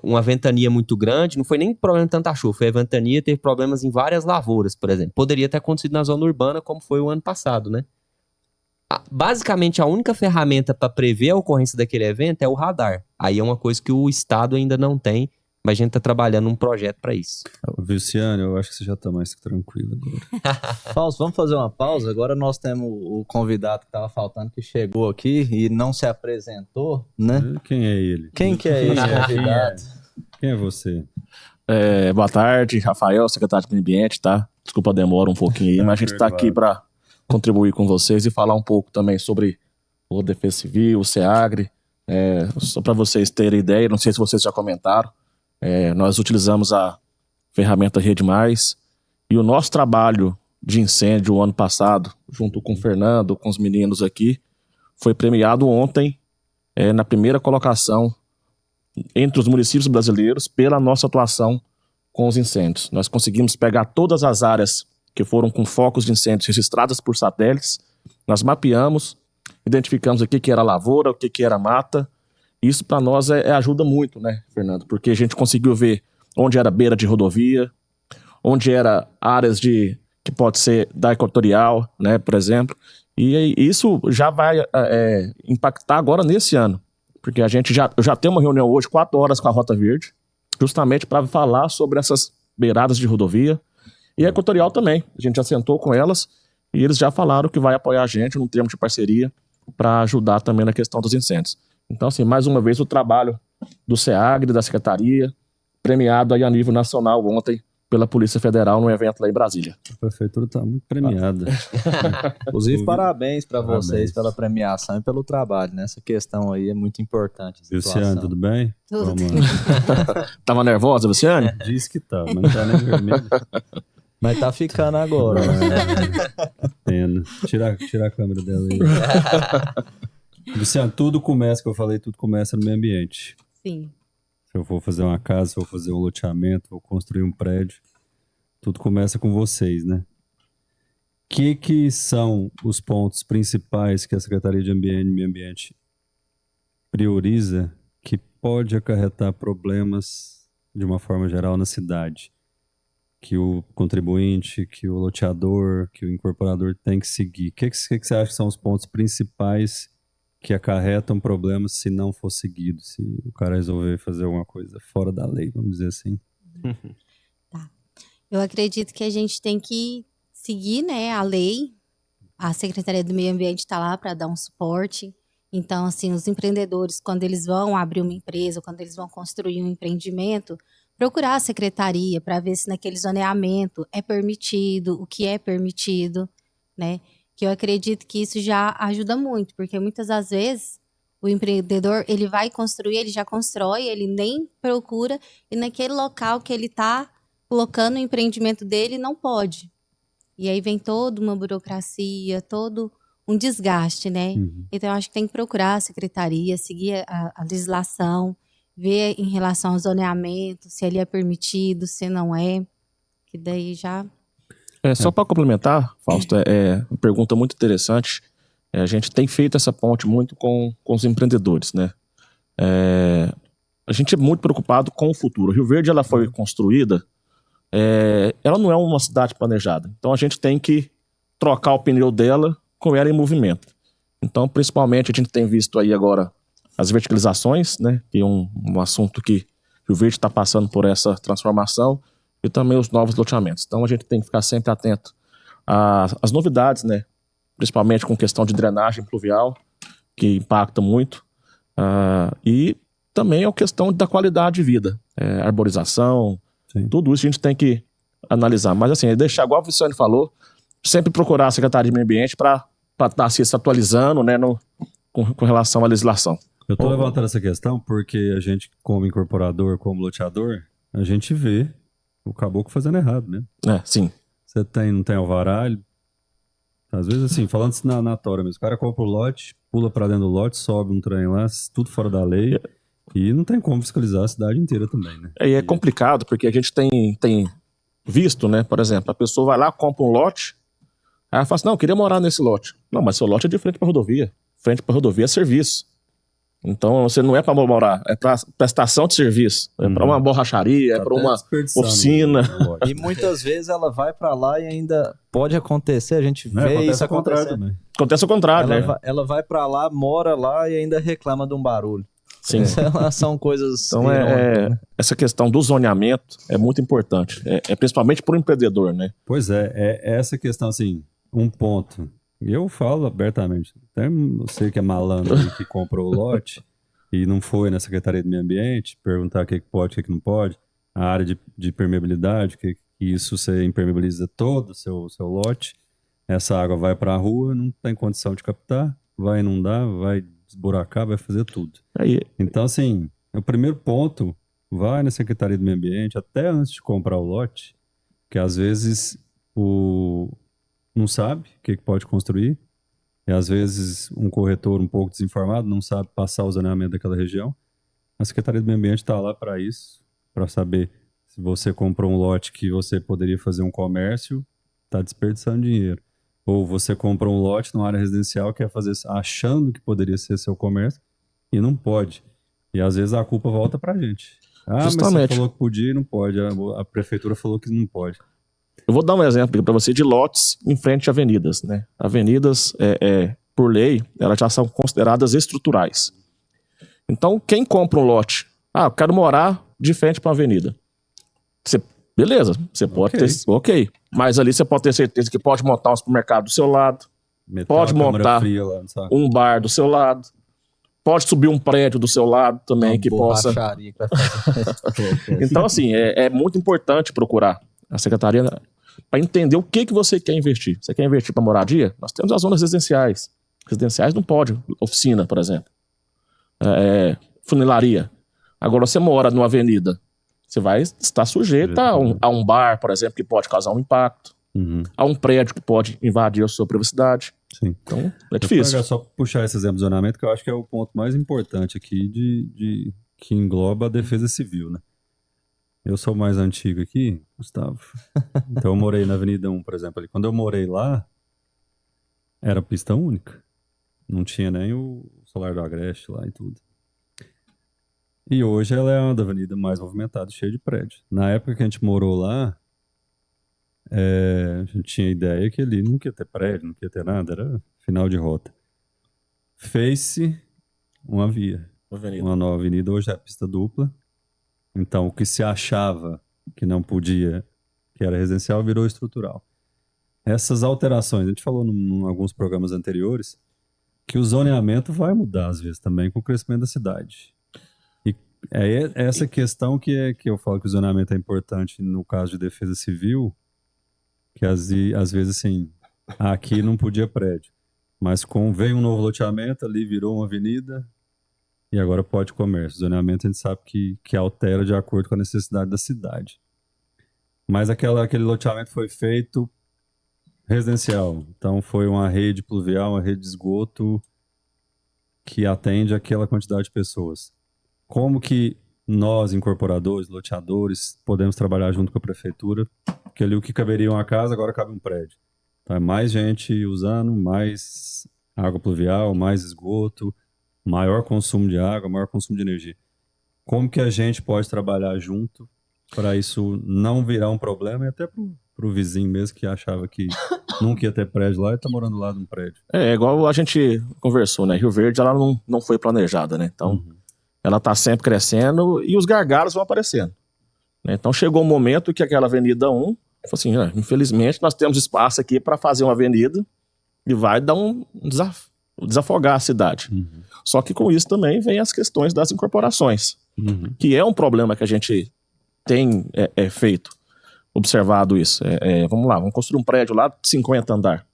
uma ventania muito grande, não foi nem problema de tanta chuva, foi a ventania, teve problemas em várias lavouras, por exemplo. Poderia ter acontecido na zona urbana, como foi o ano passado, né? Basicamente, a única ferramenta para prever a ocorrência daquele evento é o radar. Aí é uma coisa que o estado ainda não tem, mas a gente está trabalhando num projeto para isso. Luciano, eu acho que você já está mais tranquilo agora. Fausto, vamos fazer uma pausa? Agora nós temos o convidado que estava faltando, que chegou aqui e não se apresentou, né? Quem é ele? Quem que é esse convidado? Quem é você? Boa tarde, Rafael, secretário de Meio Ambiente, tá? Desculpa a demora um pouquinho aí, mas a gente está aqui para contribuir com vocês e falar um pouco também sobre o Defesa Civil, o SEAGRE. Só para vocês terem ideia, não sei se vocês já comentaram, nós utilizamos a ferramenta Rede Mais e o nosso trabalho de incêndio o ano passado, junto com o Fernando, com os meninos aqui, foi premiado ontem na primeira colocação entre os municípios brasileiros pela nossa atuação com os incêndios. Nós conseguimos pegar todas as áreas que foram com focos de incêndios registradas por satélites, nós mapeamos, identificamos o que era lavoura, o que era mata. Isso para nós ajuda muito, né, Fernando? Porque a gente conseguiu ver onde era beira de rodovia, onde era áreas que pode ser da equatorial, né, por exemplo. E isso já vai impactar agora nesse ano. Porque a gente já tem uma reunião hoje, 4 horas com a Rota Verde, justamente para falar sobre essas beiradas de rodovia. E a Equatorial também. A gente já sentou com elas e eles já falaram que vai apoiar a gente num termo de parceria para ajudar também na questão dos incêndios. Então, assim, mais uma vez, o trabalho do SEAGRE, da Secretaria, premiado aí a nível nacional ontem pela Polícia Federal num evento lá em Brasília. A prefeitura está muito premiada. Inclusive, parabéns para vocês pela premiação e pelo trabalho, né? Essa questão aí é muito importante. Luciane, tudo bem? Tudo. Tava nervosa, Luciane? Diz que tá, mas não tá nem vermelho. Mas tá ficando agora. Pena. Tira a câmera dela aí. Luciano, tudo começa, que eu falei, tudo começa no meio ambiente. Sim. Se eu for fazer uma casa, se eu for fazer um loteamento, vou construir um prédio, tudo começa com vocês, né? Que são os pontos principais que a Secretaria de Ambiente e Meio Ambiente prioriza que pode acarretar problemas de uma forma geral na cidade? Que o contribuinte, que o loteador, que o incorporador tem que seguir. O que você acha que são os pontos principais que acarretam problemas se não for seguido, se o cara resolver fazer alguma coisa fora da lei, vamos dizer assim? Tá. Eu acredito que a gente tem que seguir, né, a lei. A Secretaria do Meio Ambiente está lá para dar um suporte. Então, assim, os empreendedores, quando eles vão abrir uma empresa, quando eles vão construir um empreendimento, procurar a secretaria para ver se naquele zoneamento é permitido, o que é permitido, né? Que eu acredito que isso já ajuda muito, porque muitas das vezes o empreendedor, ele vai construir, ele já constrói, ele nem procura, e naquele local que ele está colocando o empreendimento dele, não pode. E aí vem toda uma burocracia, todo um desgaste, né? Então, eu acho que tem que procurar a secretaria, seguir a legislação, ver em relação ao zoneamento, se ele é permitido, se não é, que daí já... Só para complementar, Fausto, uma pergunta muito interessante. A gente tem feito essa ponte muito com os empreendedores, né? A gente é muito preocupado com o futuro. Rio Verde, ela foi construída, ela não é uma cidade planejada. Então, a gente tem que trocar o pneu dela com ela em movimento. Então, principalmente, a gente tem visto aí agora as verticalizações, né? Que é um assunto que Rio Verde está passando por essa transformação, e também os novos loteamentos. Então, a gente tem que ficar sempre atento às novidades, né? Principalmente com questão de drenagem pluvial, que impacta muito, e também a questão da qualidade de vida, arborização, Sim. Tudo isso a gente tem que analisar. Mas, assim, deixar, igual o Vicente falou, sempre procurar a Secretaria de Meio Ambiente para estar se atualizando, né, com relação à legislação. Eu estou levantando essa questão porque a gente, como incorporador, como loteador, a gente vê o caboclo fazendo errado, né? Sim. Você não tem alvará, às vezes assim, falando isso na tora mesmo, o cara compra o lote, pula pra dentro do lote, sobe um trem lá, tudo fora da lei, e não tem como fiscalizar a cidade inteira também, né? E é complicado, porque a gente tem visto, né, por exemplo, a pessoa vai lá, compra um lote, aí ela fala assim, não, eu queria morar nesse lote. Não, mas seu lote é de frente pra rodovia. Frente pra rodovia é serviço. Então, você não é para morar, é para prestação de serviço, é para uma borracharia, é para uma oficina. E muitas vezes ela vai para lá e ainda pode acontecer, a gente vê isso acontecendo. Acontece o contrário, Ela vai para lá, mora lá e ainda reclama de um barulho. Sim. São coisas... Então, essa questão do zoneamento é muito importante, principalmente para o empreendedor, né? Pois é essa questão, assim, um ponto... Eu falo abertamente, até você que é malandro aí, que comprou o lote e não foi na Secretaria do Meio Ambiente perguntar o que pode, o que não pode, a área de permeabilidade, que isso você impermeabiliza todo o seu lote, essa água vai para a rua, não tem condição de captar, vai inundar, vai esburacar, vai fazer tudo. Então, assim, o primeiro ponto, vai na Secretaria do Meio Ambiente, até antes de comprar o lote, que às vezes não sabe o que pode construir, e às vezes um corretor um pouco desinformado não sabe passar o zoneamento daquela região. A Secretaria do Meio Ambiente está lá para isso, para saber se você comprou um lote que você poderia fazer um comércio, está desperdiçando dinheiro. Ou você comprou um lote numa área residencial que quer fazer achando que poderia ser seu comércio e não pode. E às vezes a culpa volta para a gente. Justamente. Mas você falou que podia e não pode, a prefeitura falou que não pode. Eu vou dar um exemplo para você de lotes em frente a avenidas, né? Avenidas, por lei, elas já são consideradas estruturais. Então, quem compra um lote, eu quero morar de frente para uma avenida. Você Beleza, você pode ter... Ok. Mas ali você pode ter certeza que pode montar um supermercado do seu lado. Pode montar um bar do seu lado. Pode subir um prédio do seu lado também que possa... Então, assim, é muito importante procurar a secretaria para entender o que você quer investir. Você quer investir para moradia? Nós temos as zonas residenciais. Residenciais não pode. Oficina, por exemplo. Funilaria. Agora, você mora numa avenida, você vai estar sujeito a um bar, por exemplo, que pode causar um impacto. A um prédio que pode invadir a sua privacidade. Sim. Então, é difícil. Só puxar esse exemplo de zonamento, que eu acho que é o ponto mais importante aqui que engloba a defesa civil, né? Eu sou mais antigo aqui, Gustavo. Então eu morei na Avenida 1, por exemplo. Ali. Quando eu morei lá, era pista única. Não tinha nem o Solar do Agreste lá e tudo. E hoje ela é uma da avenida mais movimentada, cheia de prédio. Na época que a gente morou lá, a gente tinha ideia que ali não ia ter prédio, não ia ter nada, era final de rota. Fez-se uma via, uma nova avenida, hoje é a pista dupla. Então o que se achava que não podia, que era residencial, virou estrutural. Essas alterações, a gente falou em alguns programas anteriores, que o zoneamento vai mudar às vezes também com o crescimento da cidade. E é essa questão que eu falo que o zoneamento é importante no caso de defesa civil, que às vezes assim, aqui não podia prédio, mas veio um novo loteamento, ali virou uma avenida e agora pode comércio. O zoneamento a gente sabe que altera de acordo com a necessidade da cidade. Mas aquele loteamento foi feito residencial, então foi uma rede pluvial, uma rede de esgoto que atende aquela quantidade de pessoas. Como que nós, incorporadores, loteadores, podemos trabalhar junto com a prefeitura? Porque ali o que caberia uma casa, agora cabe um prédio. Então é mais gente usando, mais água pluvial, mais esgoto, maior consumo de água, maior consumo de energia. Como que a gente pode trabalhar junto para isso não virar um problema e até pro vizinho mesmo que achava que nunca ia ter prédio lá e tá morando lá num prédio. Igual a gente conversou, né? Rio Verde, ela não foi planejada, né? Então, ela tá sempre crescendo e os gargalos vão aparecendo. Né? Então, chegou um momento que aquela Avenida 1, falou assim, infelizmente, nós temos espaço aqui para fazer uma avenida e vai dar desafogar a cidade. Só que com isso também vem as questões das incorporações, que é um problema que a gente tem feito, observado isso. Vamos lá, vamos construir um prédio lá de 50 andar.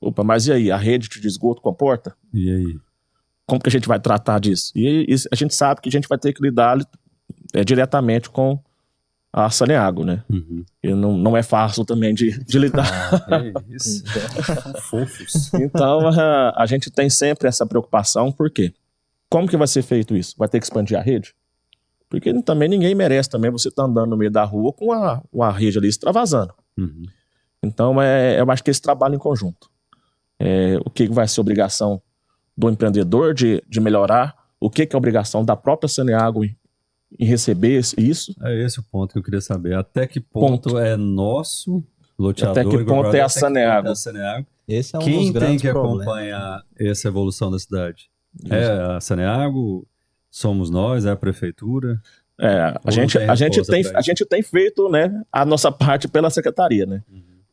Opa, mas e aí? A rede de esgoto comporta? E aí? Como que a gente vai tratar disso? E a gente sabe que a gente vai ter que lidar diretamente com a Saneago, né? E não é fácil também de lidar. Isso. Fofos. Então, a gente tem sempre essa preocupação, por quê? Como que vai ser feito isso? Vai ter que expandir a rede? Porque também ninguém merece também você estar andando no meio da rua com a rede ali extravasando. Então, eu acho que esse trabalho em conjunto. O que vai ser obrigação do empreendedor de melhorar, o que é obrigação da própria Saneago em receber isso. É esse o ponto que eu queria saber. Até que ponto é nosso loteador? Até que ponto é a Saneago? Esse é um Quem dos grandes tem que problemas. acompanhar essa evolução da cidade? É a Saneago? Somos nós? É a prefeitura? A gente tem feito, né, a nossa parte pela secretaria, né?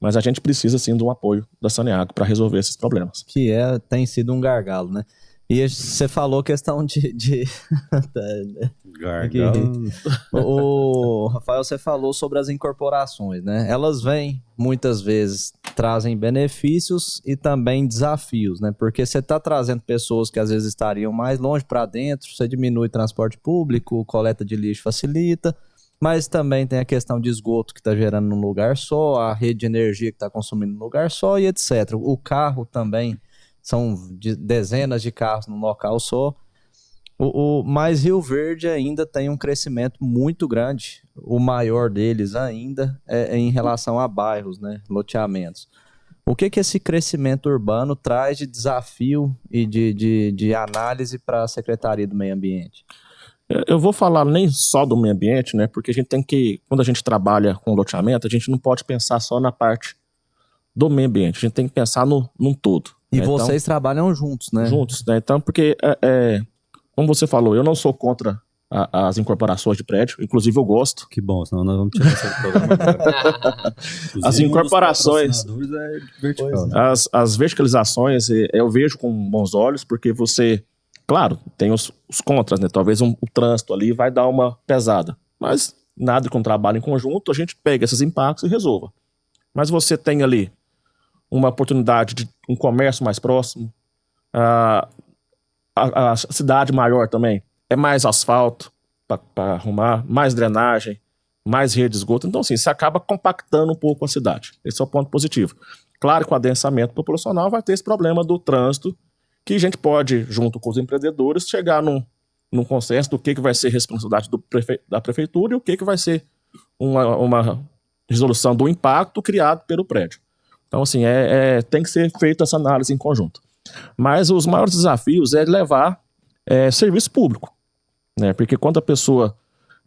Mas a gente precisa, sim, do apoio da Saneago para resolver esses problemas. Que tem sido um gargalo, né? E você falou questão de... Gargalo. O Rafael, você falou sobre as incorporações, né? Elas vêm, muitas vezes, trazem benefícios e também desafios, né? Porque você está trazendo pessoas que às vezes estariam mais longe para dentro, você diminui transporte público, coleta de lixo facilita, mas também tem a questão de esgoto que está gerando num lugar só, a rede de energia que está consumindo num lugar só e etc. O carro também, são dezenas de carros num local só. Mas Rio Verde ainda tem um crescimento muito grande. O maior deles ainda é em relação a bairros, né? Loteamentos. O que esse crescimento urbano traz de desafio e de análise para a Secretaria do Meio Ambiente? Eu vou falar nem só do meio ambiente, né? Porque a gente tem que, quando a gente trabalha com loteamento, a gente não pode pensar só na parte do meio ambiente. A gente tem que pensar num todo. E né? vocês trabalham juntos, né? Juntos, né? Então, porque, como você falou, eu não sou contra as incorporações de prédio. Inclusive, eu gosto. Que bom, senão nós vamos tirar esse programa. As incorporações, é vertical, né? as verticalizações, eu vejo com bons olhos, porque você, claro, tem os contras, né? Talvez o trânsito ali vai dar uma pesada, mas nada com trabalho em conjunto, a gente pega esses impactos e resolva. Mas você tem ali uma oportunidade de um comércio mais próximo, a cidade maior também, é mais asfalto para arrumar, mais drenagem, mais rede de esgoto. Então, assim, você acaba compactando um pouco a cidade. Esse é o ponto positivo. Claro que com o adensamento populacional vai ter esse problema do trânsito, que a gente pode, junto com os empreendedores, chegar num consenso do que vai ser responsabilidade da prefeitura e o que vai ser uma resolução do impacto criado pelo prédio. Então, assim, tem que ser feita essa análise em conjunto. Mas os maiores desafios é levar serviço público, né? Porque quando a pessoa,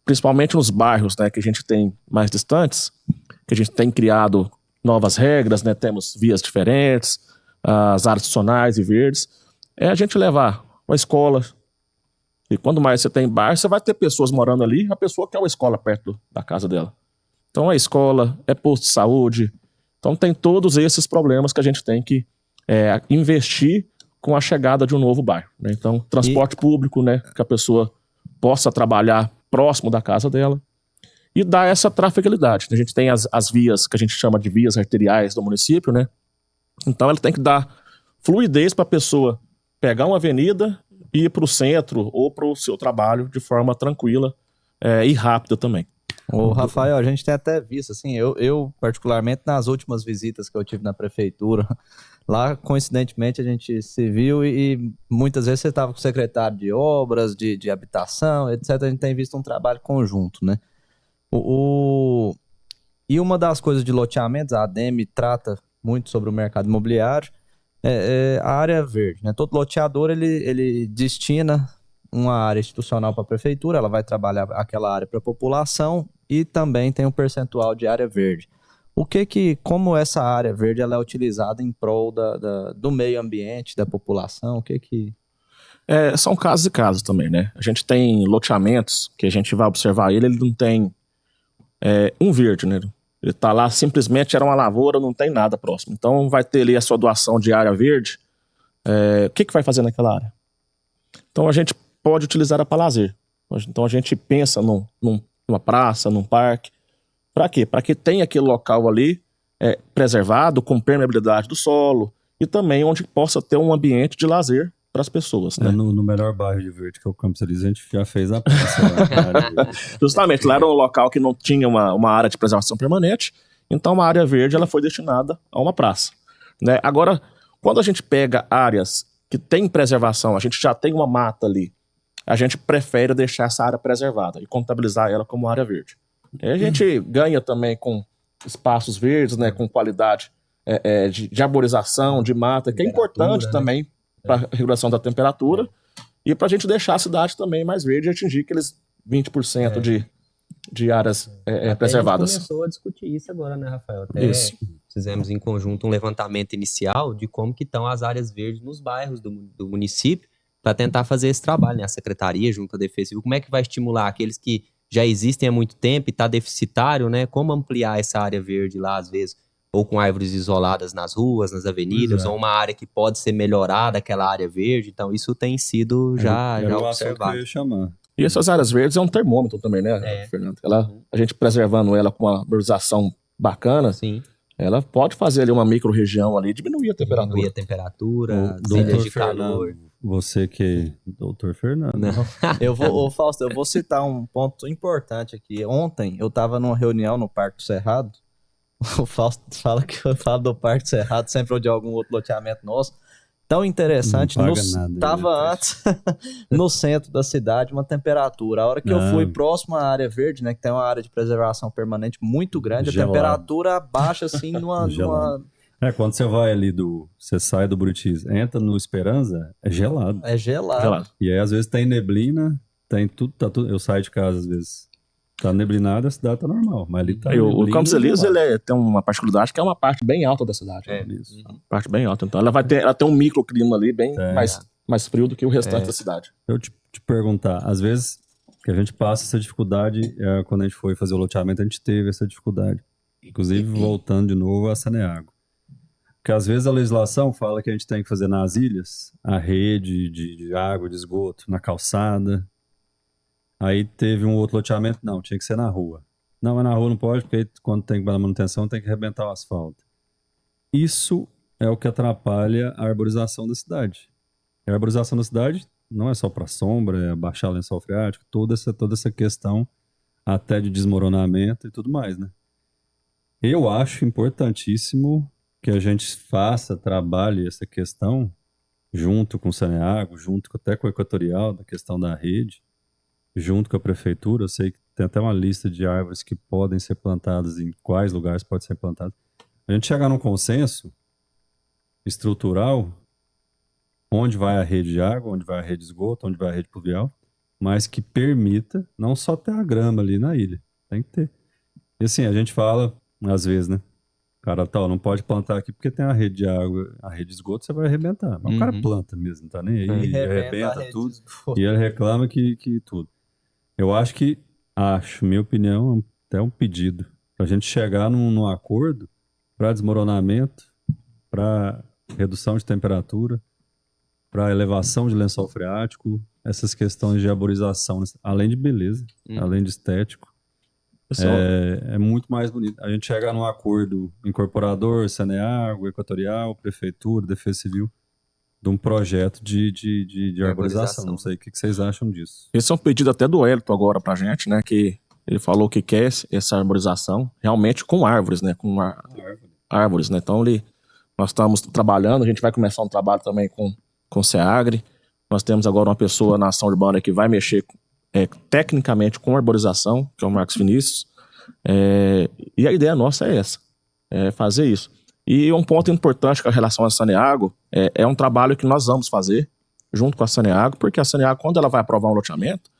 principalmente nos bairros, né, que a gente tem mais distantes, que a gente tem criado novas regras, né, temos vias diferentes, as áreas funcionais e verdes, a gente levar uma escola. E quando mais você tem bairro, você vai ter pessoas morando ali, a pessoa quer uma escola perto da casa dela. Então é escola, é posto de saúde. Então tem todos esses problemas que a gente tem que investir com a chegada de um novo bairro, né? Então, transporte público, né, que a pessoa possa trabalhar próximo da casa dela e dar essa trafegabilidade. A gente tem as vias que a gente chama de vias arteriais do município, né? Então ela tem que dar fluidez para a pessoa pegar uma avenida e ir para o centro ou para o seu trabalho de forma tranquila e rápida também. Ô, Rafael, a gente tem até visto, assim, eu particularmente nas últimas visitas que eu tive na prefeitura, lá, coincidentemente, a gente se viu e muitas vezes você estava com o secretário de obras, de habitação, etc. A gente tem visto um trabalho conjunto, né? E uma das coisas de loteamentos, a ADEME trata muito sobre o mercado imobiliário, a área verde, né? Todo loteador, ele destina uma área institucional para a prefeitura, ela vai trabalhar aquela área para a população e também tem um percentual de área verde. Como essa área verde ela é utilizada em prol do meio ambiente, da população? São casos e casos também, né? A gente tem loteamentos que a gente vai observar ele não tem um verde, né? Ele tá lá, simplesmente era uma lavoura, não tem nada próximo. Então vai ter ali a sua doação de área verde. O que vai fazer naquela área? Então a gente pode utilizar para lazer. Então a gente pensa numa praça, num parque. Para quê? Para que tenha aquele local ali preservado, com permeabilidade do solo e também onde possa ter um ambiente de lazer para as pessoas, né? No melhor bairro de verde, que é o Campos Elíseos, a gente já fez a praça lá. Justamente, lá era um local que não tinha uma área de preservação permanente, então a área verde ela foi destinada a uma praça, né? Agora, quando a gente pega áreas que tem preservação, a gente já tem uma mata ali, a gente prefere deixar essa área preservada e contabilizar ela como área verde. E a gente ganha também com espaços verdes, né, com qualidade de arborização, de mata, que é importante, né, também para a regulação da temperatura e para a gente deixar a cidade também mais verde e atingir aqueles 20% de áreas preservadas. A gente começou a discutir isso agora, né, Rafael? Até fizemos em conjunto um levantamento inicial de como que estão as áreas verdes nos bairros do município para tentar fazer esse trabalho, né? A secretaria junto à Defesa Civil, como é que vai estimular aqueles que já existem há muito tempo e está deficitário, né? Como ampliar essa área verde lá, às vezes, ou com árvores isoladas nas ruas, nas avenidas, ou uma área que pode ser melhorada, aquela área verde. Então, isso tem sido já observado. Que eu ia chamar. E essas áreas verdes é um termômetro também, né, Fernando? A gente preservando ela com uma arborização bacana, sim, ela pode fazer ali uma micro-região ali, diminuir a temperatura. Diminuir a temperatura, ilhas de calor. Você que... Doutor Fernando. Fausto, eu vou citar um ponto importante aqui. Ontem eu estava numa reunião no Parque do Cerrado. O Fausto fala que eu falo do Parque do Cerrado sempre ou de algum outro loteamento nosso. Tão interessante, estava antes no centro da cidade, uma temperatura. A hora que eu fui próximo à área verde, né, que tem uma área de preservação permanente muito grande, a temperatura baixa assim numa... Quando você vai ali você sai do Buritis, entra no Esperança, é gelado. É gelado. E aí às vezes tem neblina, tem tudo, eu saio de casa às vezes. Tá neblinado, a cidade tá normal, mas ali tá o Campos Elíseos, ele tem uma particularidade que é uma parte bem alta da cidade. Isso. Uma parte bem alta. Então ela tem um microclima ali bem mais frio do que o restante da cidade. Eu te perguntar, às vezes que a gente passa essa dificuldade, quando a gente foi fazer o loteamento, a gente teve essa dificuldade. Inclusive, voltando de novo a Saneago. Porque às vezes a legislação fala que a gente tem que fazer nas ilhas a rede de água, de esgoto, na calçada. Aí teve um outro loteamento, não, tinha que ser na rua. Não, mas na rua não pode, porque aí, quando tem que dar manutenção, tem que arrebentar o asfalto. Isso é o que atrapalha a arborização da cidade. A arborização da cidade não é só para sombra, é baixar o lençol freático, toda essa questão até de desmoronamento e tudo mais, né? Eu acho importantíssimo que a gente trabalhe essa questão junto com o Saneago, junto até com o Equatorial, da questão da rede, junto com a prefeitura. Eu sei que tem até uma lista de árvores que podem ser plantadas, em quais lugares podem ser plantadas. A gente chegar num consenso estrutural, onde vai a rede de água, onde vai a rede de esgoto, onde vai a rede pluvial, mas que permita não só ter a grama ali na ilha, tem que ter. E assim, a gente fala, às vezes, né? O cara não pode plantar aqui porque tem a rede de água, a rede de esgoto, você vai arrebentar. Mas o cara planta mesmo, não tá nem aí, arrebenta tudo. E ele reclama que tudo. Eu minha opinião, até um pedido, pra gente chegar num acordo para desmoronamento, para redução de temperatura, para elevação de lençol freático, essas questões de arborização, além de beleza, além de estético, é muito mais bonito. A gente chegar num acordo incorporador, Saneago, Equatorial, Prefeitura, Defesa Civil, de um projeto de arborização. Não sei o que vocês acham disso. Esse é um pedido até do Hélito agora pra gente, né, que ele falou que quer essa arborização realmente com árvores, né, árvores, né, então nós estamos trabalhando, a gente vai começar um trabalho também com o SEAGRE. Nós temos agora uma pessoa na ação urbana que vai mexer tecnicamente com arborização, que é o Marcos Vinícius. E a ideia nossa é essa, fazer isso. E um ponto importante com a relação à Saneago é um trabalho que nós vamos fazer junto com a Saneago, porque a Saneago, quando ela vai aprovar um loteamento,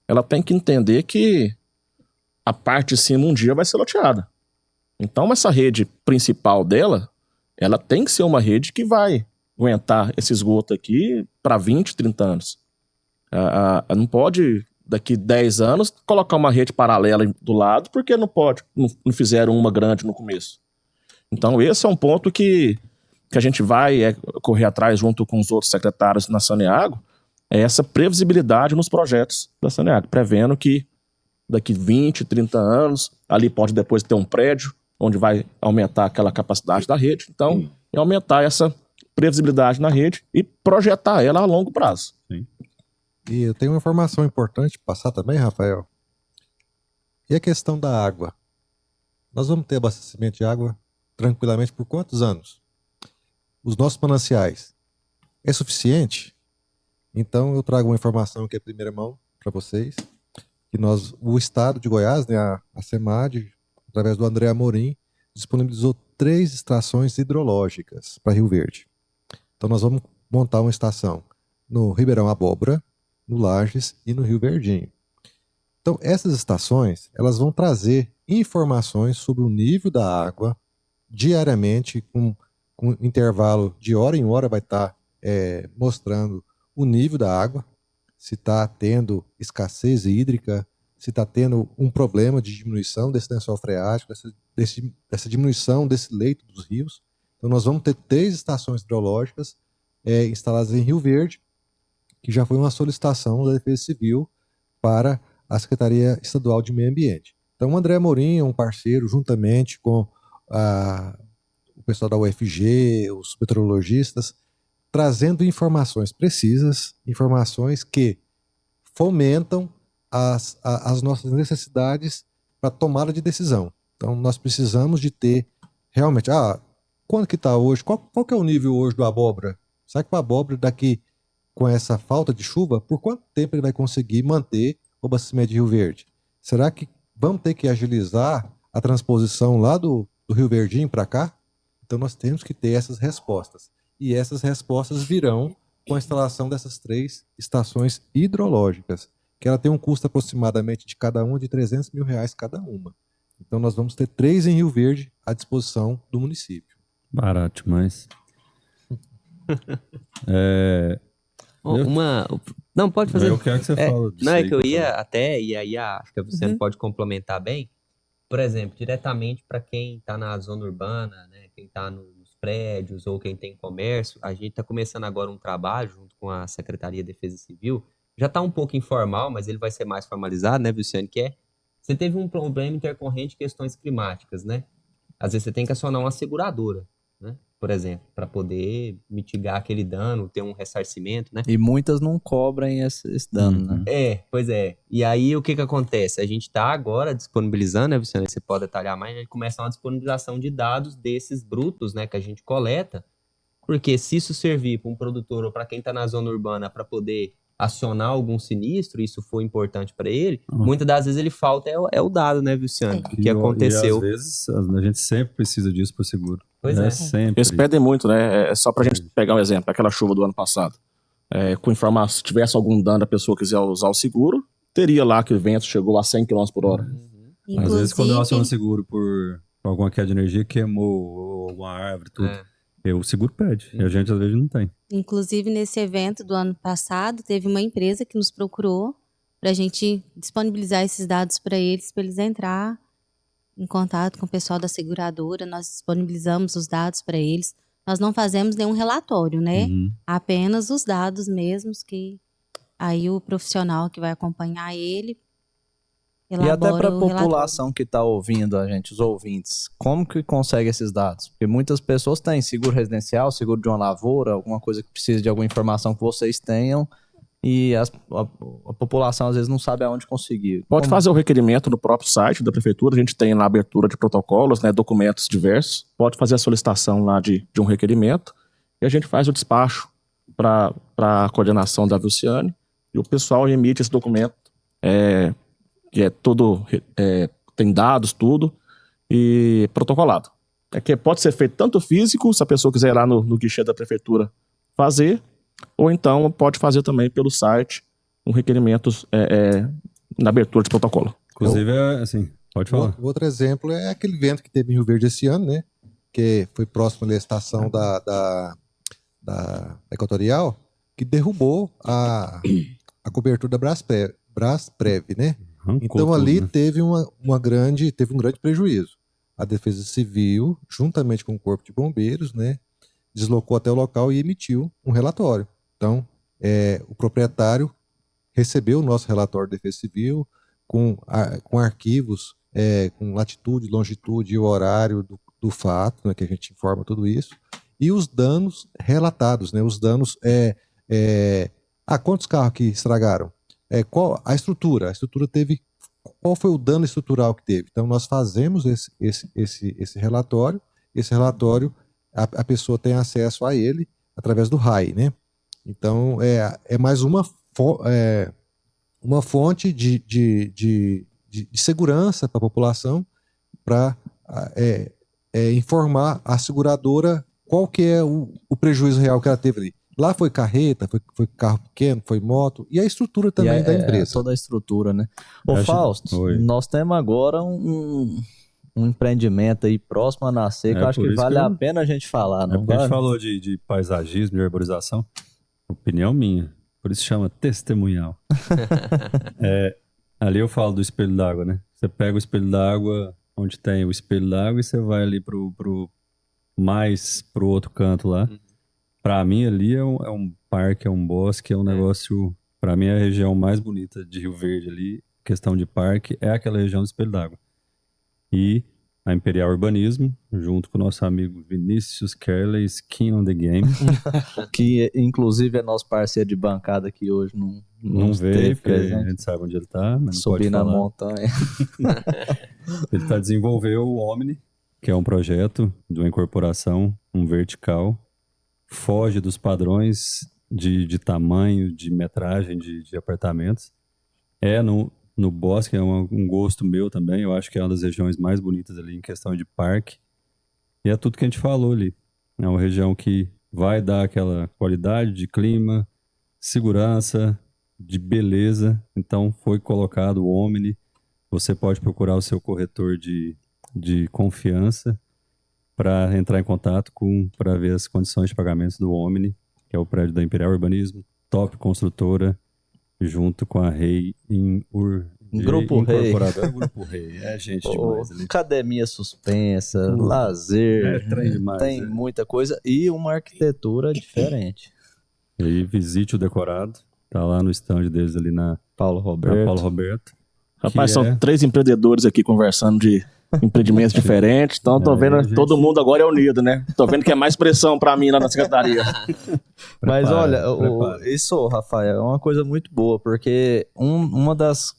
ela tem que entender que a parte de cima um dia vai ser loteada. Então essa rede principal dela, ela tem que ser uma rede que vai aguentar esse esgoto aqui para 20, 30 anos. Não pode, daqui 10 anos, colocar uma rede paralela do lado, porque não fizeram uma grande no começo. Então esse é um ponto que a gente vai correr atrás junto com os outros secretários na Saneago, é essa previsibilidade nos projetos da Saneago, prevendo que daqui 20, 30 anos, ali pode depois ter um prédio, onde vai aumentar aquela capacidade da rede. Então, aumentar essa previsibilidade na rede e projetar ela a longo prazo. Sim. E eu tenho uma informação importante para passar também, Rafael. E a questão da água? Nós vamos ter abastecimento de água tranquilamente por quantos anos? Os nossos mananciais é suficiente? Então eu trago uma informação que é primeira mão para vocês, que o estado de Goiás, né, a SEMAD, através do André Amorim, disponibilizou 3 estações hidrológicas para Rio Verde. Então nós vamos montar uma estação no Ribeirão Abóbora, no Lages e no Rio Verdinho. Então essas estações, elas vão trazer informações sobre o nível da água diariamente, com intervalo de hora em hora, vai estar mostrando o nível da água, se está tendo escassez hídrica, se está tendo um problema de diminuição desse lençol freático, dessa diminuição desse leito dos rios. Então nós vamos ter 3 estações hidrológicas instaladas em Rio Verde, que já foi uma solicitação da Defesa Civil para a Secretaria Estadual de Meio Ambiente. Então o André Amorim é um parceiro, juntamente com o pessoal da UFG, os meteorologistas, trazendo informações precisas, informações que fomentam as nossas necessidades para tomada de decisão. Então nós precisamos de ter realmente, quanto que está hoje, qual que é o nível hoje do abóbora? Será que o abóbora daqui, com essa falta de chuva, por quanto tempo ele vai conseguir manter o abastecimento de Rio Verde? Será que vamos ter que agilizar a transposição lá do Rio Verdinho para cá? Então nós temos que ter essas respostas. E essas respostas virão com a instalação dessas 3 estações hidrológicas, que ela tem um custo aproximadamente de cada uma de R$300 mil cada uma. Então nós vamos ter 3 em Rio Verde à disposição do município. Barato demais. Não, pode fazer. Eu quero que você fale. Não, é que eu ia até, e aí acho que você pode complementar bem. Por exemplo, diretamente para quem está na zona urbana, né, quem está nos prédios ou quem tem comércio, a gente está começando agora um trabalho junto com a Secretaria de Defesa Civil. Já está um pouco informal, mas ele vai ser mais formalizado, né, Vilciane? Que é, você teve um problema intercorrente de questões climáticas, né? Às vezes você tem que acionar uma seguradora, né? Por exemplo, para poder mitigar aquele dano, ter um ressarcimento, né? E muitas não cobrem esse dano, né? Pois é. E aí, o que acontece? A gente está agora disponibilizando, né, Luciano? Você pode detalhar mais, a gente começa uma disponibilização de dados desses brutos, né, que a gente coleta, porque se isso servir para um produtor ou para quem está na zona urbana para poder acionar algum sinistro, isso for importante para ele, muitas das vezes ele falta o dado, né, Luciano? O que aconteceu. E às vezes a gente sempre precisa disso para o seguro. Pois é. Sempre. Eles pedem muito, né? É só pra gente pegar um exemplo, aquela chuva do ano passado. Com informação, se tivesse algum dano, a pessoa quiser usar o seguro, teria lá que o vento chegou a 100 km por hora. Às vezes quando eu aciono seguro por alguma queda de energia, queimou ou alguma árvore, tudo. O seguro pede, e a gente às vezes não tem. Inclusive, nesse evento do ano passado, teve uma empresa que nos procurou para a gente disponibilizar esses dados para eles entrar em contato com o pessoal da seguradora. Nós disponibilizamos os dados para eles. Nós não fazemos nenhum relatório, né? Apenas os dados mesmos, que aí o profissional que vai acompanhar ele e até para a população que está ouvindo a gente, os ouvintes, como que consegue esses dados? Porque muitas pessoas têm seguro residencial, seguro de uma lavoura, alguma coisa que precisa de alguma informação que vocês tenham, e a população às vezes não sabe aonde conseguir. Pode fazer o requerimento no próprio site da prefeitura, a gente tem lá a abertura de protocolos, né, documentos diversos, pode fazer a solicitação lá de um requerimento, e a gente faz o despacho para a coordenação da Vilciane, e o pessoal emite esse documento, que é tudo, tem dados, tudo, e protocolado. Que pode ser feito tanto físico, se a pessoa quiser ir lá no guichê da prefeitura fazer, ou então pode fazer também pelo site um requerimento na abertura de protocolo. Inclusive, assim, pode falar. Outro exemplo é aquele evento que teve em Rio Verde esse ano, né? Que foi próximo ali à estação da Equatorial, que derrubou a cobertura da Brasprev, né? Então ali teve um grande prejuízo. A Defesa Civil, juntamente com o Corpo de Bombeiros, né, deslocou até o local e emitiu um relatório. Então, o proprietário recebeu o nosso relatório de Defesa Civil com arquivos, com latitude, longitude e o horário do fato, né, que a gente informa tudo isso, e os danos relatados, né, os danos... quantos carros que estragaram? Qual a estrutura? A estrutura teve... Qual foi o dano estrutural que teve? Então, nós fazemos esse relatório. Esse relatório, a pessoa tem acesso a ele através do RAI, né? Então, é mais uma fonte de segurança para a população, para informar a seguradora qual que é o prejuízo real que ela teve ali. Lá foi carreta, foi carro pequeno, foi moto, e a estrutura também da empresa. Toda a estrutura, né? Ô, Fausto, nós temos agora um empreendimento aí próximo a nascer, que eu acho que vale a pena a gente falar, não vale? A gente falou de paisagismo, de arborização, opinião minha, por isso chama testemunhal. Ali eu falo do espelho d'água, né? Você pega o espelho d'água, onde tem o espelho d'água, e você vai ali pro outro canto lá. Pra mim ali é um parque, é um bosque, é um negócio... Pra mim a região mais bonita de Rio Verde ali, questão de parque, é aquela região do Espelho d'Água. E a Imperial Urbanismo, junto com o nosso amigo Vinícius Kerley, Skin on the Game. Que inclusive é nosso parceiro de bancada aqui hoje. Não veio, porque a gente sabe onde ele tá, mas não subir pode na falar. Montanha. Ele tá desenvolvendo o Omni, que é um projeto de uma incorporação, um vertical, foge dos padrões de tamanho, de metragem de apartamentos. No bosque, é um gosto meu também. Eu acho que é uma das regiões mais bonitas ali em questão de parque. E é tudo que a gente falou ali. É uma região que vai dar aquela qualidade de clima, segurança, de beleza. Então foi colocado o Omni. Você pode procurar o seu corretor de confiança para entrar em contato para ver as condições de pagamentos do Omni, que é o prédio da Imperial Urbanismo. top construtora, junto com a Rei Grupo Rei. Grupo Rei. É gente demais ali. Academia suspensa, lazer. Trem demais, tem muita coisa e uma arquitetura diferente. E aí, visite o decorado. Tá lá no stand deles ali na Paulo Roberto. Rapaz, são 3 empreendedores aqui conversando de empreendimentos diferentes. Então, tô vendo que todo mundo agora é unido, né? Tô vendo que é mais pressão pra mim lá na secretaria. Mas olha, isso, Rafael, é uma coisa muito boa, porque uma das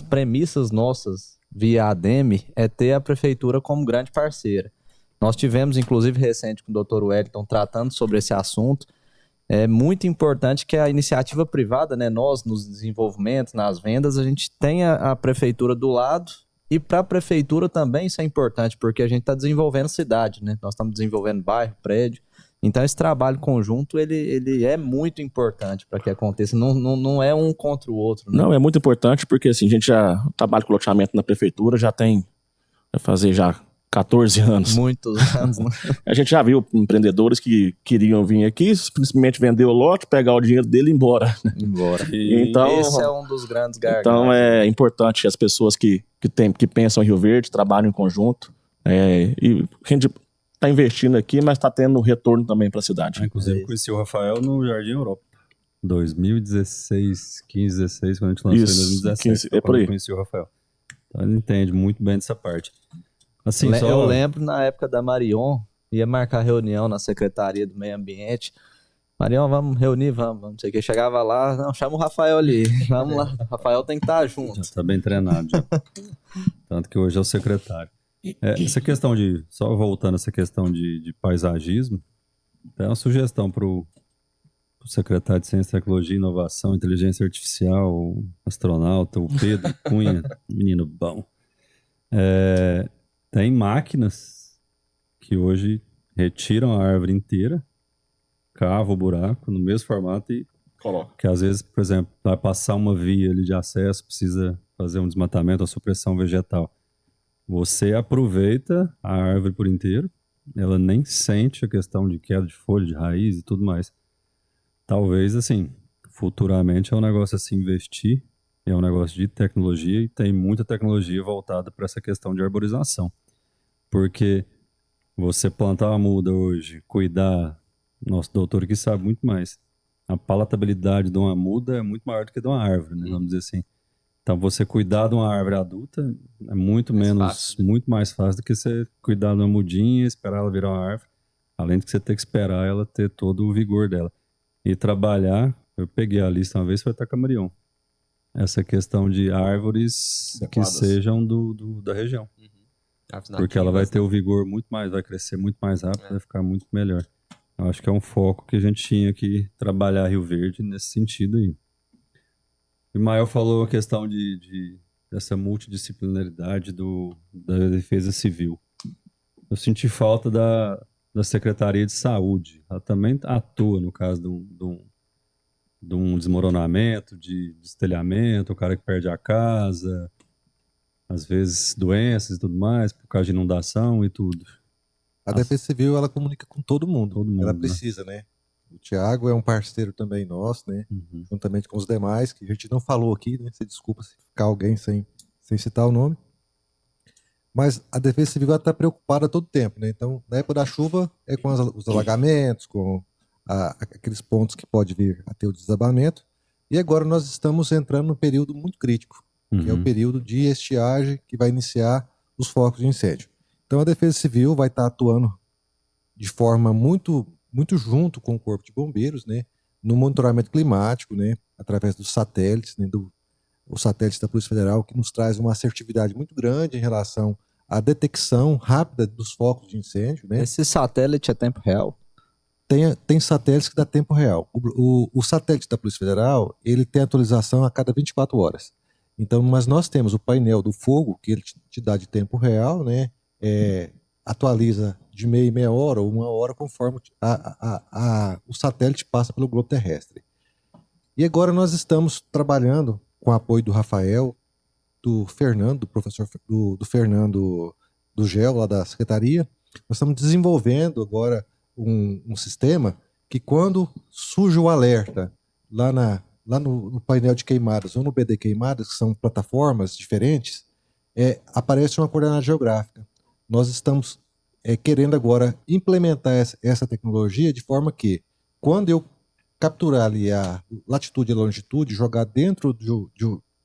premissas nossas via ADEME é ter a prefeitura como grande parceira. Nós tivemos, inclusive, recente com o Dr. Wellington tratando sobre esse assunto. É muito importante que a iniciativa privada, né, nós nos desenvolvimentos, nas vendas, a gente tenha a prefeitura do lado. E para a prefeitura também isso é importante, porque a gente está desenvolvendo cidade, né? Nós estamos desenvolvendo bairro, prédio. Então esse trabalho conjunto, ele é muito importante para que aconteça. Não é um contra o outro. Né? Não, é muito importante porque assim, a gente já trabalha com loteamento na prefeitura, vai fazer já 14 anos. Muitos anos, né? A gente já viu empreendedores que queriam vir aqui, simplesmente vender o lote, pegar o dinheiro dele e ir embora. Então, esse é um dos grandes gargalos. Então é importante as pessoas que pensam em Rio Verde, trabalham em conjunto. E a gente está investindo aqui, mas está tendo retorno também para a cidade. Inclusive, eu conheci o Rafael no Jardim Europa. 2016, 15, 16, quando a gente lançou em 2017. 15, é por aí. Eu conheci o Rafael. Então ele entende muito bem dessa parte. Assim, eu lembro na época da Marion, ia marcar reunião na Secretaria do Meio Ambiente. Marion, vamos reunir, vamos, não sei o que. Chegava lá, não, chama o Rafael ali, vamos lá, o Rafael tem que estar junto. Já está bem treinado, já. Tanto que hoje é o secretário. Essa questão só voltando a essa questão de paisagismo, tem uma sugestão para o secretário de Ciência, Tecnologia, Inovação, Inteligência Artificial, o astronauta, o Pedro Cunha, menino bom. Tem máquinas que hoje retiram a árvore inteira, cavam o buraco no mesmo formato e coloca. Que às vezes, por exemplo, vai passar uma via ali de acesso, precisa fazer um desmatamento ou supressão vegetal. Você aproveita a árvore por inteiro, ela nem sente a questão de queda de folha, de raiz e tudo mais. Talvez, assim, futuramente é um negócio a se investir, é um negócio de tecnologia e tem muita tecnologia voltada para essa questão de arborização. Porque você plantar uma muda hoje, cuidar, nosso doutor aqui sabe muito mais. A palatabilidade de uma muda é muito maior do que de uma árvore, né? Vamos dizer assim. Então você cuidar de uma árvore adulta é muito mais fácil do que você cuidar de uma mudinha e esperar ela virar uma árvore. Além de que você ter que esperar ela ter todo o vigor dela. E trabalhar, eu peguei a lista uma vez, foi Tacamarion. Essa questão de árvores que sejam da região. Porque ela vai ter o vigor muito mais, vai crescer muito mais rápido, vai ficar muito melhor. Eu acho que é um foco que a gente tinha que trabalhar Rio Verde nesse sentido aí. O Mael falou a questão dessa multidisciplinaridade da defesa civil. Eu senti falta da Secretaria de Saúde. Ela também atua no caso de um desmoronamento, de destelhamento, o cara que perde a casa, às vezes doenças e tudo mais, por causa de inundação e tudo. A Defesa Civil, ela comunica com todo mundo ela precisa, né? O Thiago é um parceiro também nosso, né? Juntamente com os demais, que a gente não falou aqui, né? Você desculpa se ficar alguém sem citar o nome. Mas a Defesa Civil está preocupada todo tempo, né? Então, na época da chuva, é com os alagamentos, com aqueles pontos que pode vir a ter o desabamento. E agora nós estamos entrando num período muito crítico, que é o período de estiagem, que vai iniciar os focos de incêndio. Então, a Defesa Civil vai estar atuando de forma muito junto com o Corpo de Bombeiros, né? No monitoramento climático, né? Através dos satélites, né? Os satélites da Polícia Federal, que nos traz uma assertividade muito grande em relação à detecção rápida dos focos de incêndio, né? Esse satélite é tempo real? Tem satélites que dá tempo real. O satélite da Polícia Federal, ele tem atualização a cada 24 horas. Então, mas nós temos o painel do fogo, que ele te dá de tempo real, né? Atualiza de meia hora ou 1 hora, conforme o satélite passa pelo globo terrestre. E agora nós estamos trabalhando com o apoio do Rafael, do Fernando, do professor do Fernando do GEL, lá da Secretaria. Nós estamos desenvolvendo agora um sistema que, quando surge o alerta lá no painel de queimadas ou no BD Queimadas, que são plataformas diferentes, aparece uma coordenada geográfica. Nós estamos querendo agora implementar essa tecnologia de forma que, quando eu capturar ali a latitude e a longitude, jogar dentro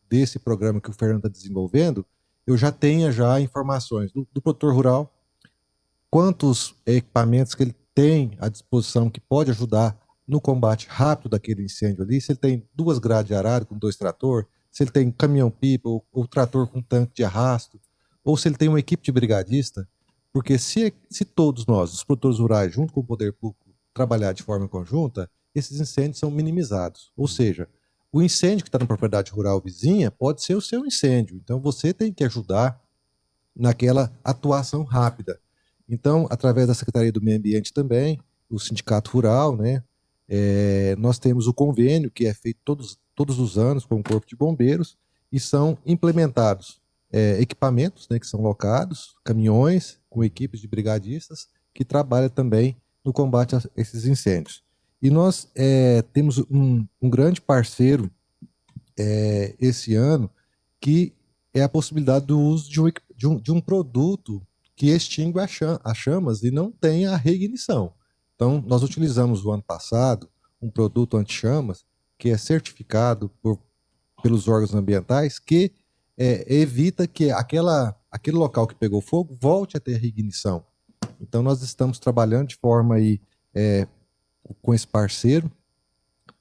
desse programa que o Fernando está desenvolvendo, eu já tenha já informações do produtor rural, quantos equipamentos que ele tem à disposição que pode ajudar no combate rápido daquele incêndio ali, se ele tem 2 grades de arado com 2 trator, se ele tem caminhão-pipa ou trator com tanque de arrasto, ou se ele tem uma equipe de brigadista, porque se todos nós, os produtores rurais, junto com o poder público, trabalhar de forma conjunta, esses incêndios são minimizados. Ou seja, o incêndio que está na propriedade rural vizinha pode ser o seu incêndio. Então, você tem que ajudar naquela atuação rápida. Então, através da Secretaria do Meio Ambiente também, o Sindicato Rural, né, nós temos o convênio que é feito todos os anos com o Corpo de Bombeiros e são implementados equipamentos, né, que são locados, caminhões com equipes de brigadistas que trabalham também no combate a esses incêndios. E nós temos um grande parceiro esse ano, que é a possibilidade do uso de um produto que extingue as chamas e não tem a reignição. Então, nós utilizamos o ano passado um produto anti-chamas que é certificado pelos órgãos ambientais que evita que aquele local que pegou fogo volte a ter reignição. Então, nós estamos trabalhando de forma aí, com esse parceiro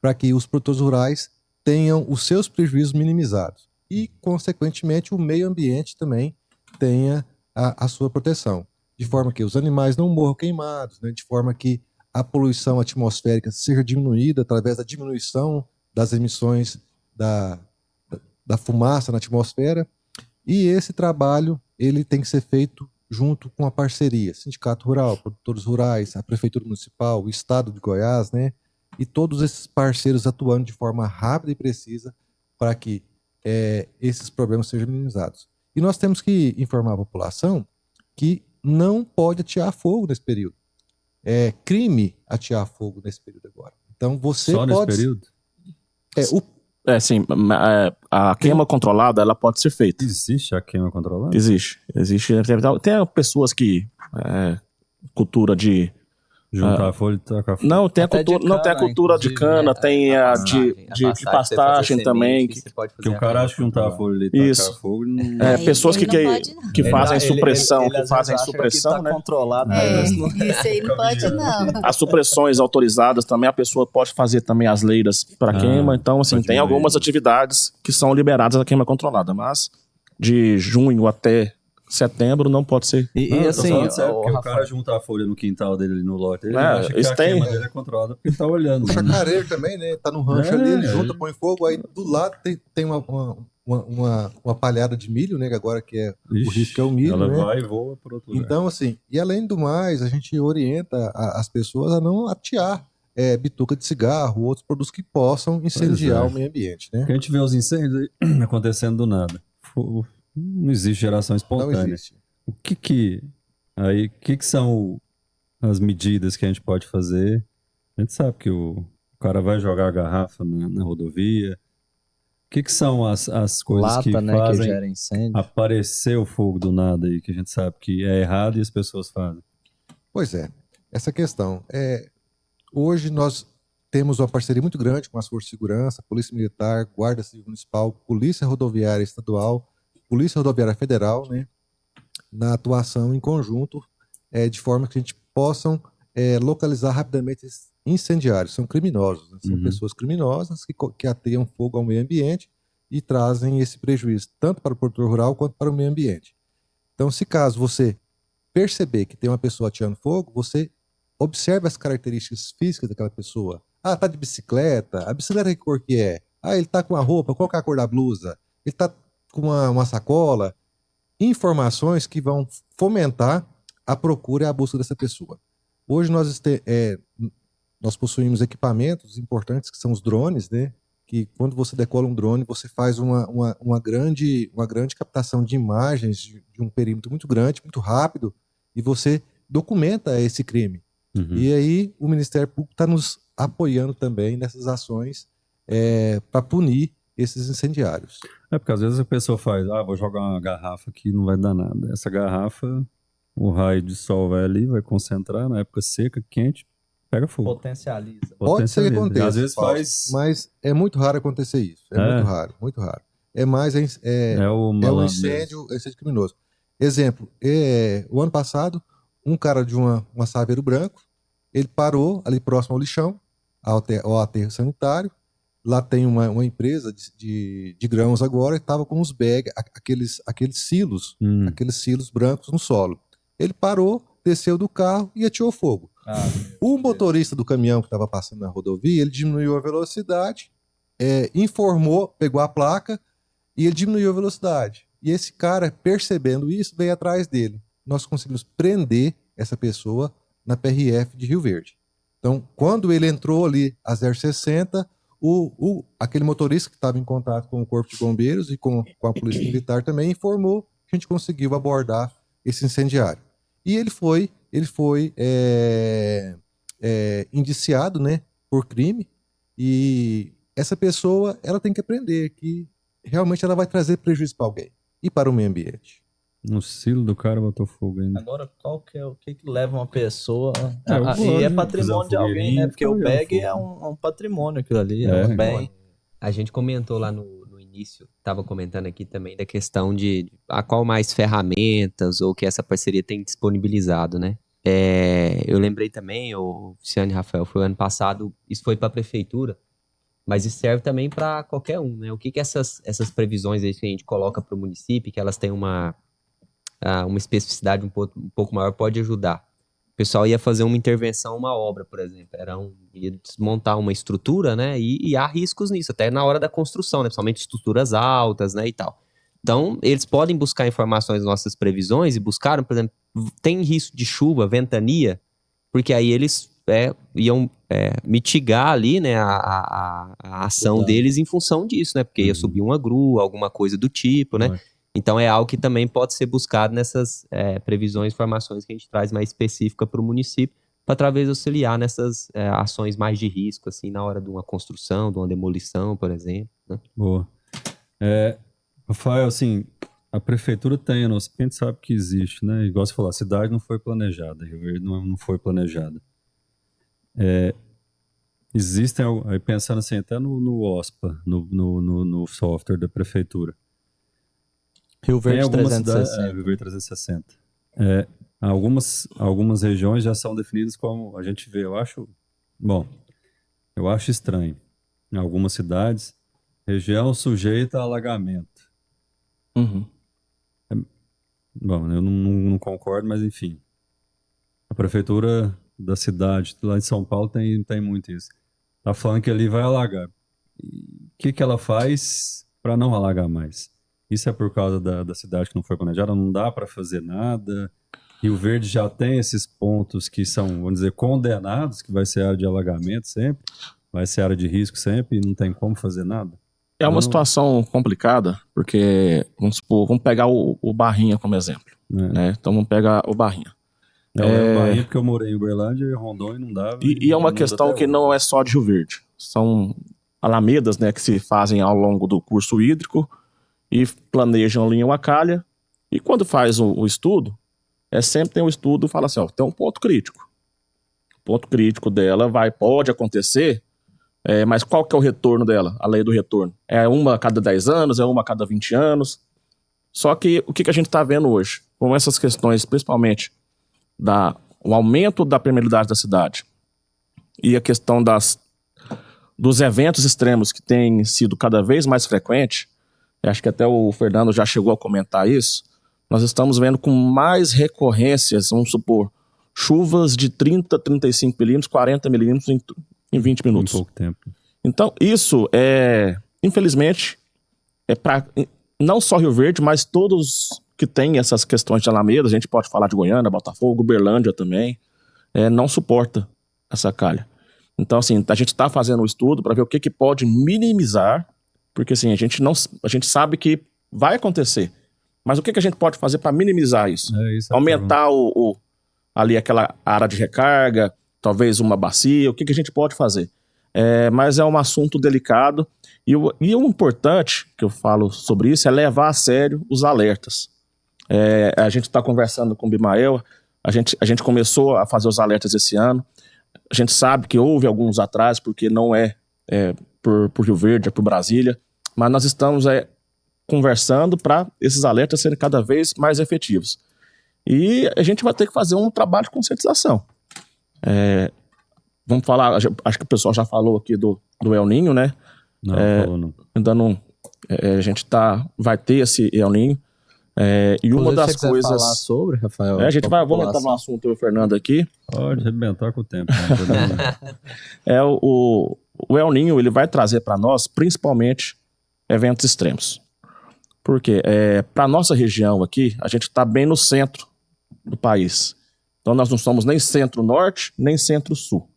para que os produtores rurais tenham os seus prejuízos minimizados e, consequentemente, o meio ambiente também tenha a sua proteção, de forma que os animais não morram queimados, né, de forma que a poluição atmosférica seja diminuída através da diminuição das emissões da fumaça na atmosfera. E esse trabalho ele tem que ser feito junto com a parceria, Sindicato Rural, produtores rurais, a Prefeitura Municipal, o Estado de Goiás, né, e todos esses parceiros atuando de forma rápida e precisa para que esses problemas sejam minimizados. E nós temos que informar a população que não pode atear fogo nesse período. É crime atear fogo nesse período agora. Então você Só pode... nesse período? Sim, a queima controlada, ela pode ser feita. Existe a queima controlada? Existe. Tem pessoas que... cultura de... Juntar a folha e tacar fogo. Não, tem a cultura de cana, tem a de pastagem também. Que o cara acha que juntar a folha e tacar fogo... Pessoas que fazem supressão, que fazem supressão, né? Controlado, isso aí não pode não. As supressões autorizadas também, a pessoa pode fazer também as leiras para queima. Então, assim, tem algumas atividades que são liberadas da queima controlada, mas de junho até setembro não pode ser. E assim, porque o cara junta a folha no quintal dele, no lote, ele acha que a queima dele é controlada porque ele tá olhando. O chacareiro também, né? Tá no rancho ali, ele junta, põe fogo, aí do lado tem uma palhada de milho, né? Agora que é o risco é o milho, ela né? vai e voa por outro lugar. Então, assim, e além do mais, a gente orienta as pessoas a não atear bituca de cigarro, outros produtos que possam incendiar o meio ambiente, né? Porque a gente vê os incêndios acontecendo do nada. Não existe geração espontânea. Não existe. O que são as medidas que a gente pode fazer? A gente sabe que o cara vai jogar a garrafa na rodovia. O que são as coisas que fazem que gera incêndio? Aparecer o fogo do nada aí, que a gente sabe que é errado e as pessoas fazem? Pois é, essa questão. Hoje nós temos uma parceria muito grande com as Forças de Segurança, Polícia Militar, Guarda Civil Municipal, Polícia Rodoviária Estadual, Polícia Rodoviária Federal, né, na atuação em conjunto, de forma que a gente possa localizar rapidamente esses incendiários. São criminosos, né? São pessoas criminosas que ateiam fogo ao meio ambiente e trazem esse prejuízo tanto para o produtor rural quanto para o meio ambiente. Então, se caso você perceber que tem uma pessoa ateando fogo, você observa as características físicas daquela pessoa. Ah, tá de bicicleta. A bicicleta que cor que é? Ah, ele tá com a roupa. Qual que é a cor da blusa? Ele tá com uma sacola. Informações que vão fomentar a procura e a busca dessa pessoa. Hoje nós possuímos equipamentos importantes que são os drones, né? Que quando você decola um drone, você faz uma grande captação de imagens de um perímetro muito grande, muito rápido, e você documenta esse crime. E aí o Ministério Público está nos apoiando também nessas ações para punir esses incendiários. Porque às vezes a pessoa faz, vou jogar uma garrafa aqui, não vai dar nada. Essa garrafa, o raio de sol vai ali, vai concentrar, na época seca, quente, pega fogo. Potencializa. Pode ser que aconteça, às vezes faz... mas é muito raro acontecer isso. Muito raro, muito raro. É mais um incêndio criminoso. Exemplo, o ano passado, um cara de um Saveiro branco, ele parou ali próximo ao lixão, ao aterro sanitário. Lá tem uma empresa de grãos agora, e estava com uns bags, aqueles silos brancos no solo. Ele parou, desceu do carro e atirou fogo. O motorista do caminhão que estava passando na rodovia, ele diminuiu a velocidade, informou, pegou a placa e ele diminuiu a velocidade. E esse cara, percebendo isso, veio atrás dele. Nós conseguimos prender essa pessoa na PRF de Rio Verde. Então, quando ele entrou ali a 060, aquele motorista que estava em contato com o Corpo de Bombeiros e com a Polícia Militar também informou que a gente conseguiu abordar esse incendiário. E ele foi indiciado, né, por crime, e essa pessoa ela tem que aprender que realmente ela vai trazer prejuízo para alguém e para o meio ambiente. No silo do cara botou fogo ainda. Agora, o que leva uma pessoa... e é patrimônio de alguém, né? Porque o bag é um patrimônio aquilo ali, é um bem. A gente comentou lá no início, estava comentando aqui também da questão de a qual mais ferramentas ou que essa parceria tem disponibilizado, né? Eu lembrei também, o Luciano e Rafael, foi ano passado, isso foi para a prefeitura, mas isso serve também para qualquer um, né? O que essas previsões aí que a gente coloca para o município, que elas têm uma especificidade um pouco maior, pode ajudar. O pessoal ia fazer uma intervenção, uma obra, por exemplo, ia desmontar uma estrutura, né, e há riscos nisso, até na hora da construção, né, principalmente estruturas altas, né, e tal. Então, eles podem buscar informações nas nossas previsões e buscaram, por exemplo, tem risco de chuva, ventania, porque aí eles iam mitigar ali, né, a ação deles em função disso, né, porque ia subir uma grua, alguma coisa do tipo, né. Então é algo que também pode ser buscado nessas previsões, informações que a gente traz mais específica para o município, para talvez auxiliar nessas ações mais de risco, assim, na hora de uma construção, de uma demolição, por exemplo. Né? Boa. Rafael, assim, a prefeitura tem, a gente sabe que existe, né? Igual você falou, a cidade não foi planejada, Rio Verde não foi planejada. Existem, aí pensando assim, até no OSPA, no software da prefeitura. Rio Verde 360. Rio Verde 360. Algumas regiões já são definidas como a gente vê. Eu acho estranho. Em algumas cidades, região sujeita a alagamento. Uhum. Eu não concordo, mas enfim. A prefeitura da cidade, lá de São Paulo, tem muito isso. Tá falando que ali vai alagar. O que ela faz para não alagar mais? Isso é por causa da cidade que não foi planejada, não dá para fazer nada. Rio Verde já tem esses pontos que são, vamos dizer, condenados, que vai ser área de alagamento sempre, vai ser área de risco sempre, e não tem como fazer nada. É uma situação complicada, porque, vamos pegar o Barrinha como exemplo. Né? Então vamos pegar o Barrinha. O Barrinha, porque eu morei em Uberlândia e Rondônia não dava. E é uma questão que não é só de Rio Verde. São alamedas, né, que se fazem ao longo do curso hídrico, e planejam ali uma calha, e quando faz o estudo, sempre tem um estudo, fala assim, tem um ponto crítico. O ponto crítico dela pode acontecer, mas qual que é o retorno dela, a lei do retorno? É uma a cada 10 anos, é uma a cada 20 anos? Só que o que a gente está vendo hoje, com essas questões, principalmente o aumento da permeabilidade da cidade e a questão dos eventos extremos que têm sido cada vez mais frequentes, acho que até o Fernando já chegou a comentar isso, nós estamos vendo com mais recorrências, vamos supor, chuvas de 30, 35 milímetros, 40 milímetros em 20 minutos. Em pouco tempo. Então, isso infelizmente, para não só Rio Verde, mas todos que têm essas questões de alamedas, a gente pode falar de Goiânia, Botafogo, Uberlândia também, não suporta essa calha. Então, assim, a gente está fazendo um estudo para ver o que pode minimizar, porque assim, a gente sabe que vai acontecer. Mas o que a gente pode fazer para minimizar isso? Aumentar ali aquela área de recarga, talvez uma bacia, o que a gente pode fazer? mas é um assunto delicado. E o importante que eu falo sobre isso é levar a sério os alertas. A gente está conversando com o Bimael, a gente começou a fazer os alertas esse ano. A gente sabe que houve alguns atrasos, porque não por Rio Verde, é por Brasília, mas nós estamos conversando para esses alertas serem cada vez mais efetivos. E a gente vai ter que fazer um trabalho de conscientização. Vamos falar, acho que o pessoal já falou aqui do El Niño, né? Não, falou não. Ainda não. A gente vai ter esse El Niño. E uma das coisas. Falar sobre, Rafael? Vamos entrar no assunto, eu e o Fernando aqui. Pode arrebentar com o tempo. Né? O El Niño, ele vai trazer para nós, principalmente, eventos extremos. Porque para nossa região aqui, a gente está bem no centro do país. Então nós não somos nem centro-norte, nem centro-sul.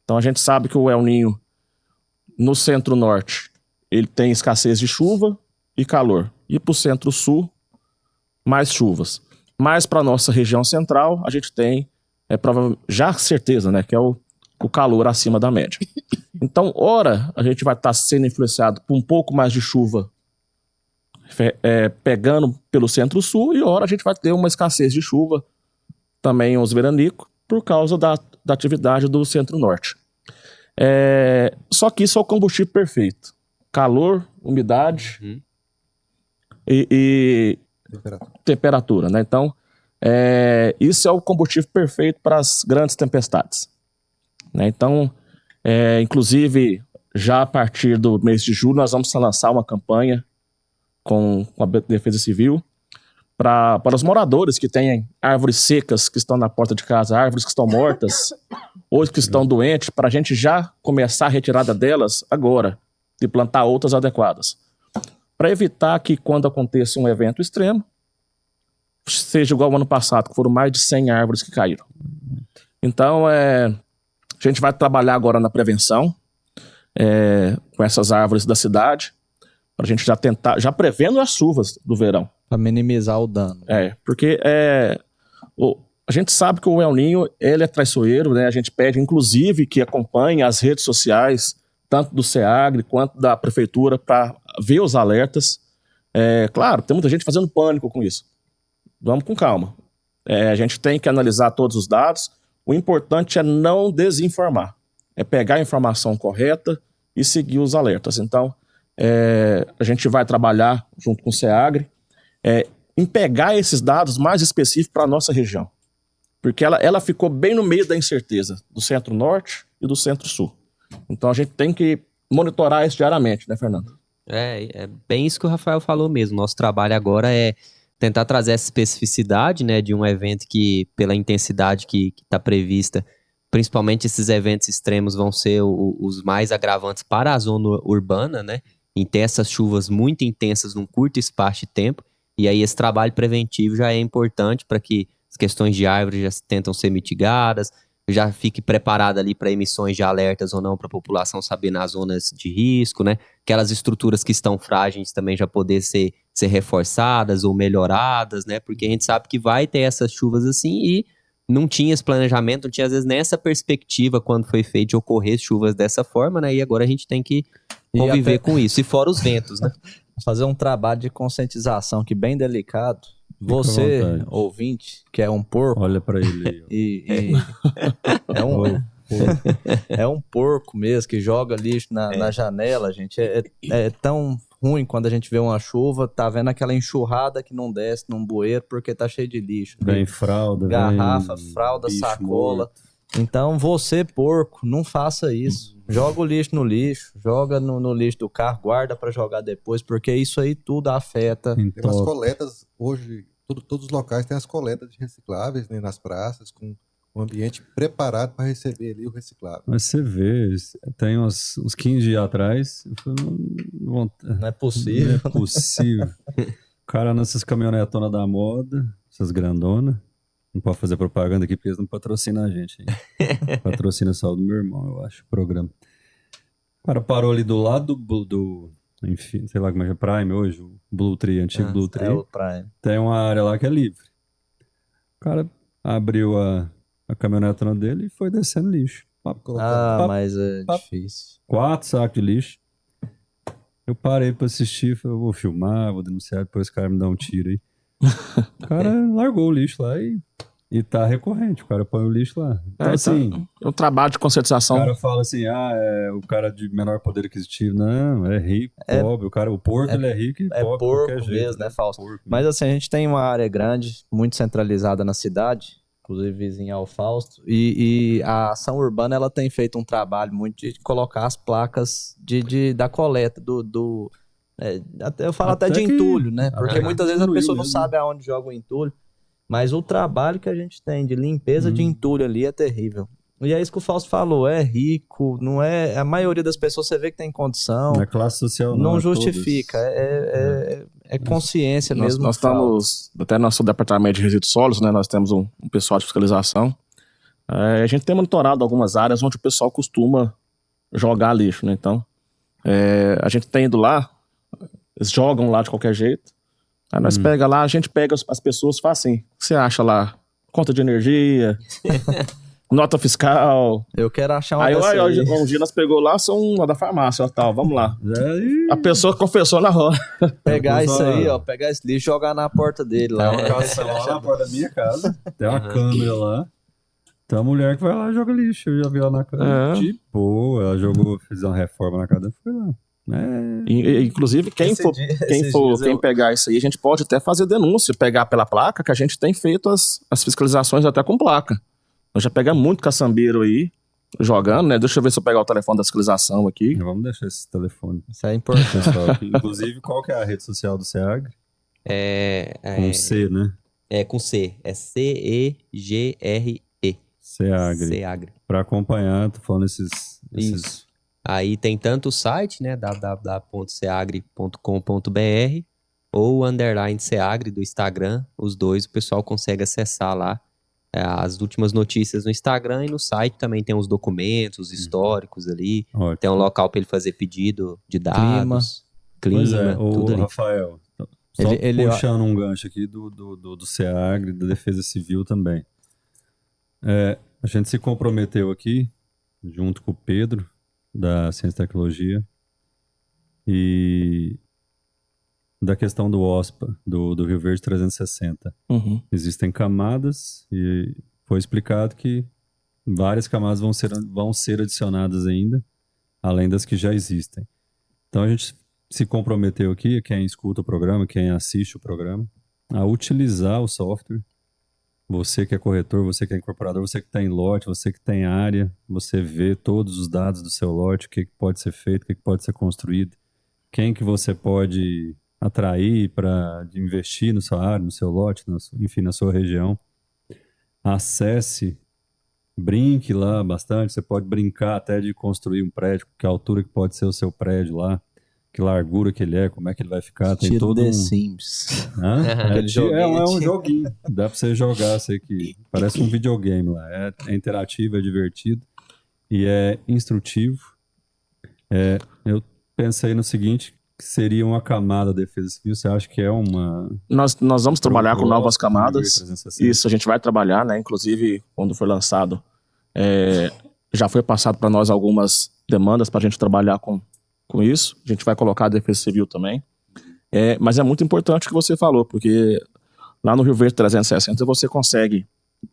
Então a gente sabe que o El Niño, no centro-norte, ele tem escassez de chuva e calor. E para o centro-sul, mais chuvas. Mas para nossa região central, a gente tem, já certeza, né, que é o calor acima da média. Então, ora, a gente vai estar sendo influenciado por um pouco mais de chuva pegando pelo centro-sul, e ora a gente vai ter uma escassez de chuva também os veranicos, por causa da atividade do centro-norte. Só que isso é o combustível perfeito. Calor, umidade e temperatura, né? Então, isso é o combustível perfeito para as grandes tempestades, né? Então, inclusive, já a partir do mês de julho, nós vamos lançar uma campanha com a Defesa Civil para os moradores que têm árvores secas que estão na porta de casa, árvores que estão mortas ou que estão doentes, para a gente já começar a retirada delas agora e plantar outras adequadas, para evitar que quando aconteça um evento extremo seja igual ao ano passado, que foram mais de 100 árvores que caíram. Então, a gente vai trabalhar agora na prevenção com essas árvores da cidade, para a gente já tentar, já prevendo as chuvas do verão. Para minimizar o dano. Porque a gente sabe que o El Niño, ele é traiçoeiro, né? A gente pede, inclusive, que acompanhe as redes sociais, tanto do SEAGRE quanto da prefeitura, para ver os alertas. Claro, tem muita gente fazendo pânico com isso. Vamos com calma. A gente tem que analisar todos os dados. O importante é não desinformar. É pegar a informação correta e seguir os alertas. Então, a gente vai trabalhar junto com o SEAGRE em pegar esses dados mais específicos para a nossa região. Porque ela ficou bem no meio da incerteza do centro-norte e do centro-sul. Então a gente tem que monitorar isso diariamente, né, Fernando? É bem isso que o Rafael falou mesmo. Nosso trabalho agora é tentar trazer essa especificidade, né, de um evento que, pela intensidade que está prevista, principalmente esses eventos extremos vão ser os mais agravantes para a zona urbana, né, em ter essas chuvas muito intensas num curto espaço de tempo. E aí esse trabalho preventivo já é importante para que as questões de árvores já tentam ser mitigadas, já fique preparado ali para emissões de alertas ou não, para a população saber nas zonas de risco, né? Aquelas estruturas que estão frágeis também já poder ser reforçadas ou melhoradas, né? Porque a gente sabe que vai ter essas chuvas assim e não tinha esse planejamento, não tinha às vezes nem essa perspectiva quando foi feito de ocorrer chuvas dessa forma, né? E agora a gente tem que conviver com isso. E fora os ventos, né? Fazer um trabalho de conscientização que bem delicado. Você, ouvinte, que é um porco. Olha pra ele aí. É um porco mesmo que joga lixo na janela, gente. É tão ruim quando a gente vê uma chuva, tá vendo aquela enxurrada que não desce num bueiro porque tá cheio de lixo. Vem fralda, garrafa, fralda, sacola. Morto. Então você, porco, não faça isso. Joga o lixo no lixo, joga no lixo do carro, guarda para jogar depois, porque isso aí tudo afeta. Tem umas coletas hoje, todos os locais têm as coletas de recicláveis, né, nas praças, com um ambiente preparado para receber ali o reciclável. Mas você vê, tem uns 15 dias atrás, eu falei, não é possível. Não é possível. O cara nessas caminhonetonas da moda, essas grandonas. Não pode fazer propaganda aqui porque eles não patrocinam a gente. Patrocina só o do meu irmão, eu acho, o programa. O cara parou ali do lado do enfim, sei lá como é que é, Prime hoje, o Blue Tree, antigo Blue Tree. É o Prime. Tem uma área lá que é livre. O cara abriu a caminhoneta dele e foi descendo lixo. Mas é difícil. 4 sacos de lixo. Eu parei pra assistir, falei, eu vou filmar, vou denunciar, depois o cara me dá um tiro aí. O cara largou o lixo lá e tá recorrente, o cara põe o lixo lá. Então, assim... É um trabalho de conscientização. O cara fala assim, o cara de menor poder aquisitivo. Não, é rico, pobre. O porco, ele é rico e pobre. É porco mesmo, né, Fausto? Mas assim, a gente tem uma área grande, muito centralizada na cidade, inclusive vizinha ao Fausto, e a ação urbana, ela tem feito um trabalho muito de colocar as placas da coleta, eu falo até de entulho, né? Porque muitas vezes a pessoa não sabe aonde joga o entulho. Mas o trabalho que a gente tem de limpeza de entulho ali é terrível. E é isso que o Fausto falou, é rico, não é... A maioria das pessoas você vê que tem condição. Não é classe social, não justifica, é consciência mesmo. Nós estamos, até no nosso departamento de resíduos sólidos, né, nós temos um pessoal de fiscalização. A gente tem monitorado algumas áreas onde o pessoal costuma jogar lixo, né? Então, a gente tem ido lá, eles jogam lá de qualquer jeito. Aí nós pega lá, a gente pega as pessoas e fala assim, o que você acha lá? Conta de energia, nota fiscal. Eu quero achar uma aí um dia nós pegou lá, são lá da farmácia, tal, vamos lá. A pessoa confessou na hora. Pegar isso aí, pegar esse lixo e jogar na porta dele lá. Tem uma casa lá na porta da minha casa, tem uma câmera lá. Tem uma mulher que vai lá e joga lixo, eu já vi lá na câmera. Tipo, ela jogou, fez uma reforma na casa, foi lá. Inclusive, quem pegar isso aí, a gente pode até fazer denúncia, pegar pela placa, que a gente tem feito as fiscalizações até com placa. Nós já pegamos muito caçambeiro aí, jogando, né? Deixa eu ver se eu pegar o telefone da fiscalização aqui. Vamos deixar esse telefone. Isso é importante. Inclusive, qual que é a rede social do SEAGRE? Com C, né? Com C. É CEGRE. SEAGRE. Para acompanhar, tô falando esses... Aí tem tanto o site, né, www.seagre.com.br ou o _Seagre do Instagram, os dois o pessoal consegue acessar lá as últimas notícias no Instagram e no site também tem os documentos históricos ali, Ótimo. Tem um local para ele fazer pedido de dados, clima tudo ali. Rafael, só puxando um gancho aqui do SEAGRE, da Defesa Civil também. A gente se comprometeu aqui, junto com o Pedro, da Ciência e Tecnologia, e da questão do OSPA, do Rio Verde 360. Existem camadas e foi explicado que várias camadas vão ser adicionadas ainda, além das que já existem. Então a gente se comprometeu aqui, quem escuta o programa, quem assiste o programa, a utilizar o software. Você que é corretor, você que é incorporador, você que está em lote, você que tem área, você vê todos os dados do seu lote, o que pode ser feito, o que pode ser construído, quem que você pode atrair para investir na sua área, no seu lote, enfim, na sua região. Acesse, brinque lá bastante, você pode brincar até de construir um prédio, que a altura que pode ser o seu prédio lá, que largura que ele é, como é que ele vai ficar. Tem todo The Sims. É um joguinho. Dá pra você jogar, sei que parece um videogame lá. É interativo, é divertido e é instrutivo. Eu pensei no seguinte, que seria uma camada da Defesa Civil. Você acha que é uma... Nós vamos trabalhar com novas camadas. Isso, a gente vai trabalhar, né? Inclusive, quando for lançado, já foi passado para nós algumas demandas para a gente trabalhar com isso. A gente vai colocar a Defesa Civil também. Mas é muito importante o que você falou, porque lá no Rio Verde 360 você consegue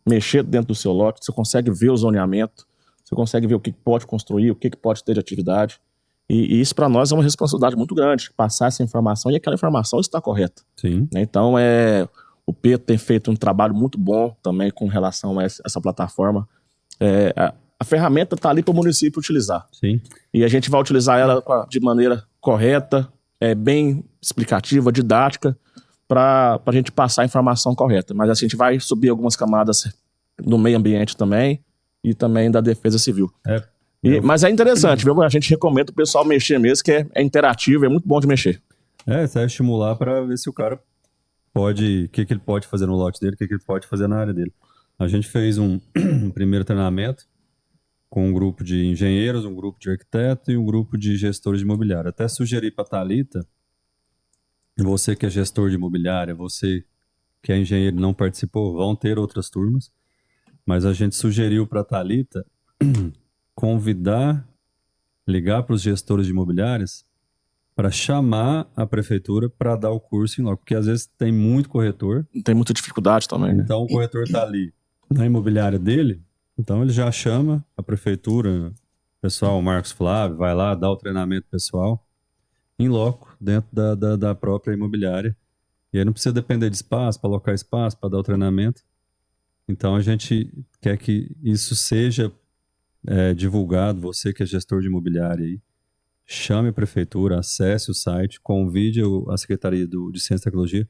mexer dentro do seu lote, você consegue ver o zoneamento, você consegue ver o que pode construir, o que pode ter de atividade. E isso para nós é uma responsabilidade muito grande, passar essa informação e aquela informação está correta. Sim. Então, o Pedro tem feito um trabalho muito bom também com relação a essa plataforma. A ferramenta está ali para o município utilizar. Sim. E a gente vai utilizar ela de maneira correta, bem explicativa, didática, para a gente passar a informação correta. Mas a gente vai subir algumas camadas do meio ambiente também e também da Defesa Civil. Mas é interessante, viu? A gente recomenda o pessoal mexer mesmo, que é interativo, é muito bom de mexer. Você vai estimular para ver se o cara pode, o que ele pode fazer no lote dele, o que ele pode fazer na área dele. A gente fez um primeiro treinamento com um grupo de engenheiros, um grupo de arquitetos e um grupo de gestores de imobiliária. Até sugeri para a Thalita, você que é gestor de imobiliária, você que é engenheiro e não participou, vão ter outras turmas, mas a gente sugeriu para a Thalita ligar para os gestores de imobiliárias para chamar a prefeitura para dar o curso em loco, porque às vezes tem muito corretor. Tem muita dificuldade também, né? Então o corretor está ali na imobiliária dele, então ele já chama a prefeitura, o pessoal, o Marcos Flávio, vai lá, dá o treinamento pessoal em loco, dentro da própria imobiliária. E aí não precisa depender de espaço, para alocar espaço, para dar o treinamento. Então a gente quer que isso seja divulgado, você que é gestor de imobiliária aí, chame a prefeitura, acesse o site, convide a Secretaria de Ciência e Tecnologia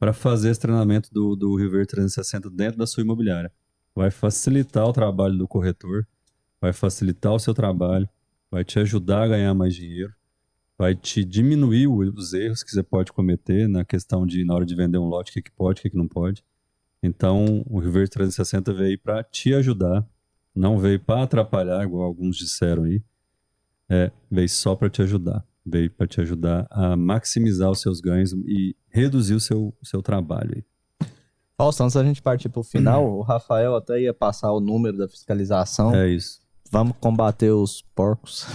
para fazer esse treinamento do Rio Verde 360 dentro da sua imobiliária. Vai facilitar o trabalho do corretor, vai facilitar o seu trabalho, vai te ajudar a ganhar mais dinheiro, vai te diminuir os erros que você pode cometer na questão de, na hora de vender um lote, o que pode, o que não pode. Então, o Rio Verde 360 veio para te ajudar, não veio para atrapalhar, igual alguns disseram aí. Veio só para te ajudar. Veio para te ajudar a maximizar os seus ganhos e reduzir o seu trabalho aí. Fausto, antes da gente partir para o final, o Rafael até ia passar o número da fiscalização. É isso. Vamos combater os porcos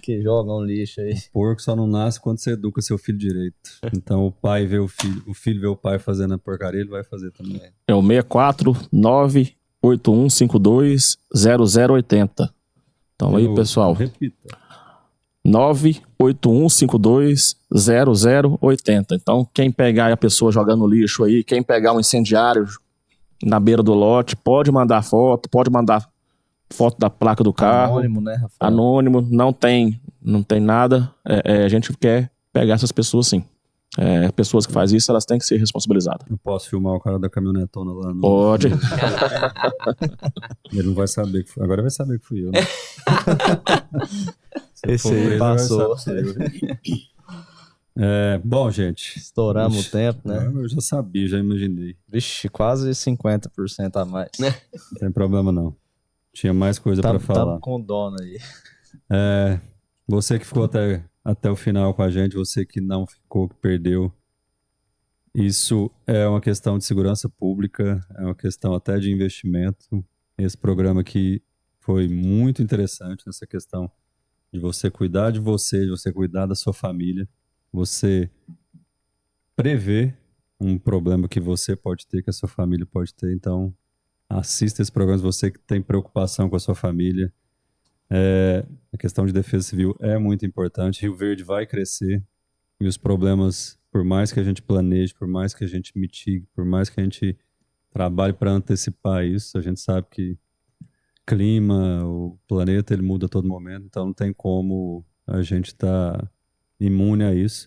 que jogam lixo aí. O porco só não nasce quando você educa seu filho direito. Então o pai vê o filho vê o pai fazendo a porcaria, ele vai fazer também. É o 64981520080. Então aí, pessoal. Repita. 981520080. Então, quem pegar a pessoa jogando lixo aí, quem pegar um incendiário na beira do lote, pode mandar foto da placa do carro. Anônimo, né, Rafael? Anônimo, não tem nada. A gente quer pegar essas pessoas, sim. Pessoas que fazem isso, elas têm que ser responsabilizadas. Eu posso filmar o cara da caminhonetona lá no... Pode. Ele não vai saber que foi. Agora vai saber que fui eu, né? Esse aí passou. Bom, gente. Estouramos o tempo, né? Eu já sabia, já imaginei. Vixe, quase 50% a mais. Não tem problema, não. Tinha mais coisa para falar. Tamo com dono aí. Você que ficou até o final com a gente, você que não ficou, que perdeu. Isso é uma questão de segurança pública, é uma questão até de investimento. Esse programa aqui foi muito interessante nessa questão de você cuidar de você cuidar da sua família, você prever um problema que você pode ter, que a sua família pode ter. Então, assista esse programa, você que tem preocupação com a sua família. A questão de defesa civil é muito importante. Rio Verde vai crescer e os problemas, por mais que a gente planeje, por mais que a gente mitigue, por mais que a gente trabalhe para antecipar isso, a gente sabe que clima, o planeta, ele muda a todo momento, então não tem como a gente estar imune a isso.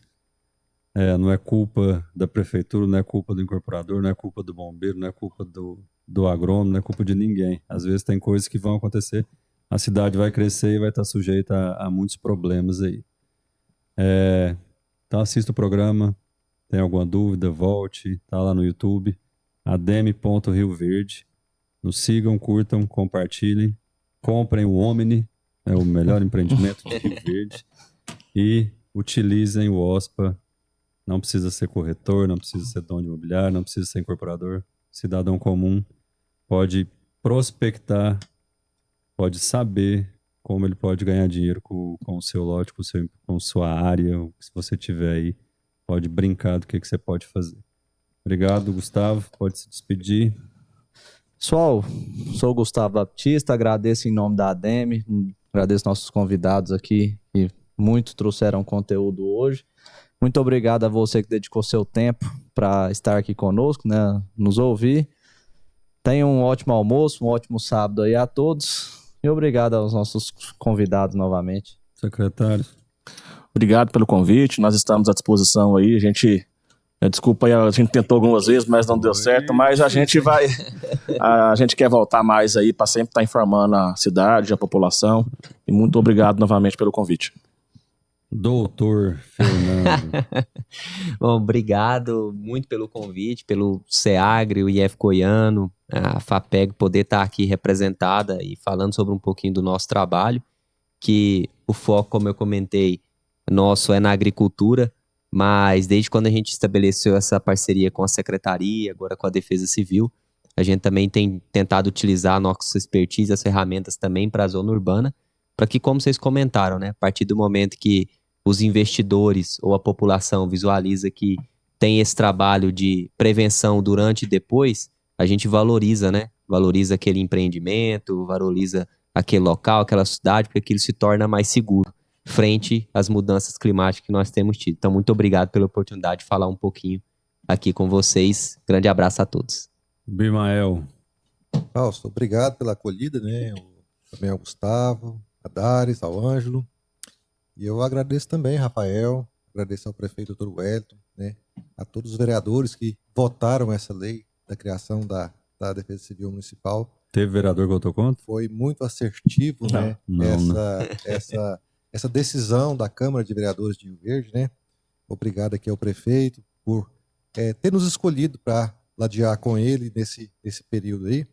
Não é culpa da prefeitura, não é culpa do incorporador, não é culpa do bombeiro, não é culpa do agrônomo, não é culpa de ninguém. Às vezes tem coisas que vão acontecer, a cidade vai crescer e vai estar sujeita a muitos problemas aí. Então assista o programa, tem alguma dúvida, volte, tá lá no YouTube, adem.rioverde. Nos sigam, curtam, compartilhem, comprem o Omni, é o melhor empreendimento do Rio Verde, e utilizem o OSPA. Não precisa ser corretor, não precisa ser dono de imobiliário, não precisa ser incorporador. Cidadão comum pode prospectar, pode saber como ele pode ganhar dinheiro com o seu lote, com sua área, se você tiver aí, pode brincar do que você pode fazer. Obrigado, Gustavo, pode se despedir. Pessoal, sou o Gustavo Baptista, agradeço em nome da ADEME, agradeço nossos convidados aqui, que muito trouxeram conteúdo hoje. Muito obrigado a você que dedicou seu tempo para estar aqui conosco, né, nos ouvir. Tenham um ótimo almoço, um ótimo sábado aí a todos. E obrigado aos nossos convidados novamente. Secretário. Obrigado pelo convite, nós estamos à disposição aí, desculpa aí, a gente tentou algumas vezes, mas não deu certo, mas a gente quer voltar mais aí para sempre estar informando a cidade, a população, e muito obrigado novamente pelo convite. Doutor Fernando. Bom, obrigado muito pelo convite, pelo SEAGRE, o IF Goiano, a FAPEG poder estar aqui representada e falando sobre um pouquinho do nosso trabalho, que o foco, como eu comentei, nosso é na agricultura, mas desde quando a gente estabeleceu essa parceria com a Secretaria, agora com a Defesa Civil, A gente também tem tentado utilizar a nossa expertise, as ferramentas também para a zona urbana, para que, como vocês comentaram, né, a partir do momento que os investidores ou a população visualiza que tem esse trabalho de prevenção durante e depois, a gente valoriza, né? Valoriza aquele empreendimento, valoriza aquele local, aquela cidade, porque aquilo se torna mais seguro frente às mudanças climáticas que nós temos tido. Então, muito obrigado pela oportunidade de falar um pouquinho aqui com vocês. Grande abraço a todos. Bimael. Fausto, obrigado pela acolhida, né? Também ao Gustavo, a Dares, ao Ângelo. E eu agradeço também, Rafael, agradeço ao prefeito Dr. Wellington, né? A todos os vereadores que votaram essa lei da criação da Defesa Civil Municipal. Teve vereador que votou contra? Foi muito assertivo, né? Essa decisão da Câmara de Vereadores de Rio Verde, né? Obrigado aqui ao prefeito por ter nos escolhido para ladear com ele nesse período aí.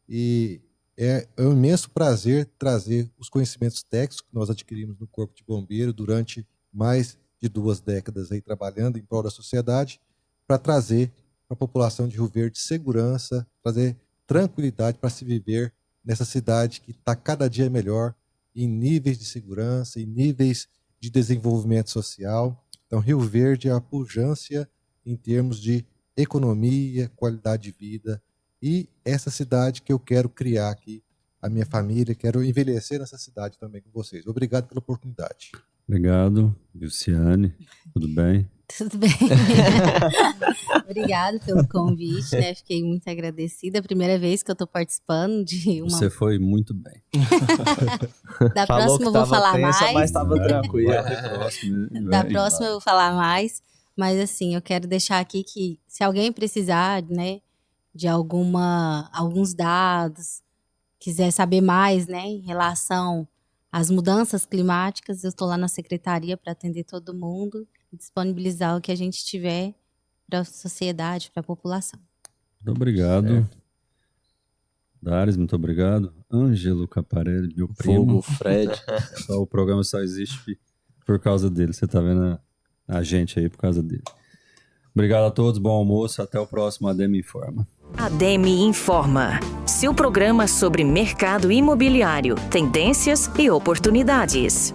E é um imenso prazer trazer os conhecimentos técnicos que nós adquirimos no Corpo de Bombeiro durante mais de 2 décadas aí trabalhando em prol da sociedade, para trazer para a população de Rio Verde segurança, trazer tranquilidade para se viver nessa cidade que está cada dia melhor em níveis de segurança, em níveis de desenvolvimento social. Então, Rio Verde é a pujança em termos de economia, qualidade de vida, e essa cidade que eu quero criar aqui, a minha família, quero envelhecer nessa cidade também com vocês. Obrigado pela oportunidade. Obrigado, Vilciane. Tudo bem? Tudo bem. Obrigada pelo convite, né? Fiquei muito agradecida. A primeira vez que eu tô participando de uma... Você foi muito bem. Da próxima eu vou falar mais. Mas estava tranquilo. Da próxima eu vou falar mais. Mas assim, eu quero deixar aqui que se alguém precisar, né, de alguns dados, quiser saber mais, né, em relação às mudanças climáticas, eu estou lá na secretaria para atender todo mundo e disponibilizar o que a gente tiver para a sociedade, para a população. Muito obrigado. Dares, muito obrigado. Ângelo Caparelli, meu primo. Fogo, Fred. O programa só existe por causa dele. Você tá vendo a gente aí por causa dele. Obrigado a todos, bom almoço, até o próximo ADM Informa. ADM Informa, seu programa sobre mercado imobiliário, tendências e oportunidades.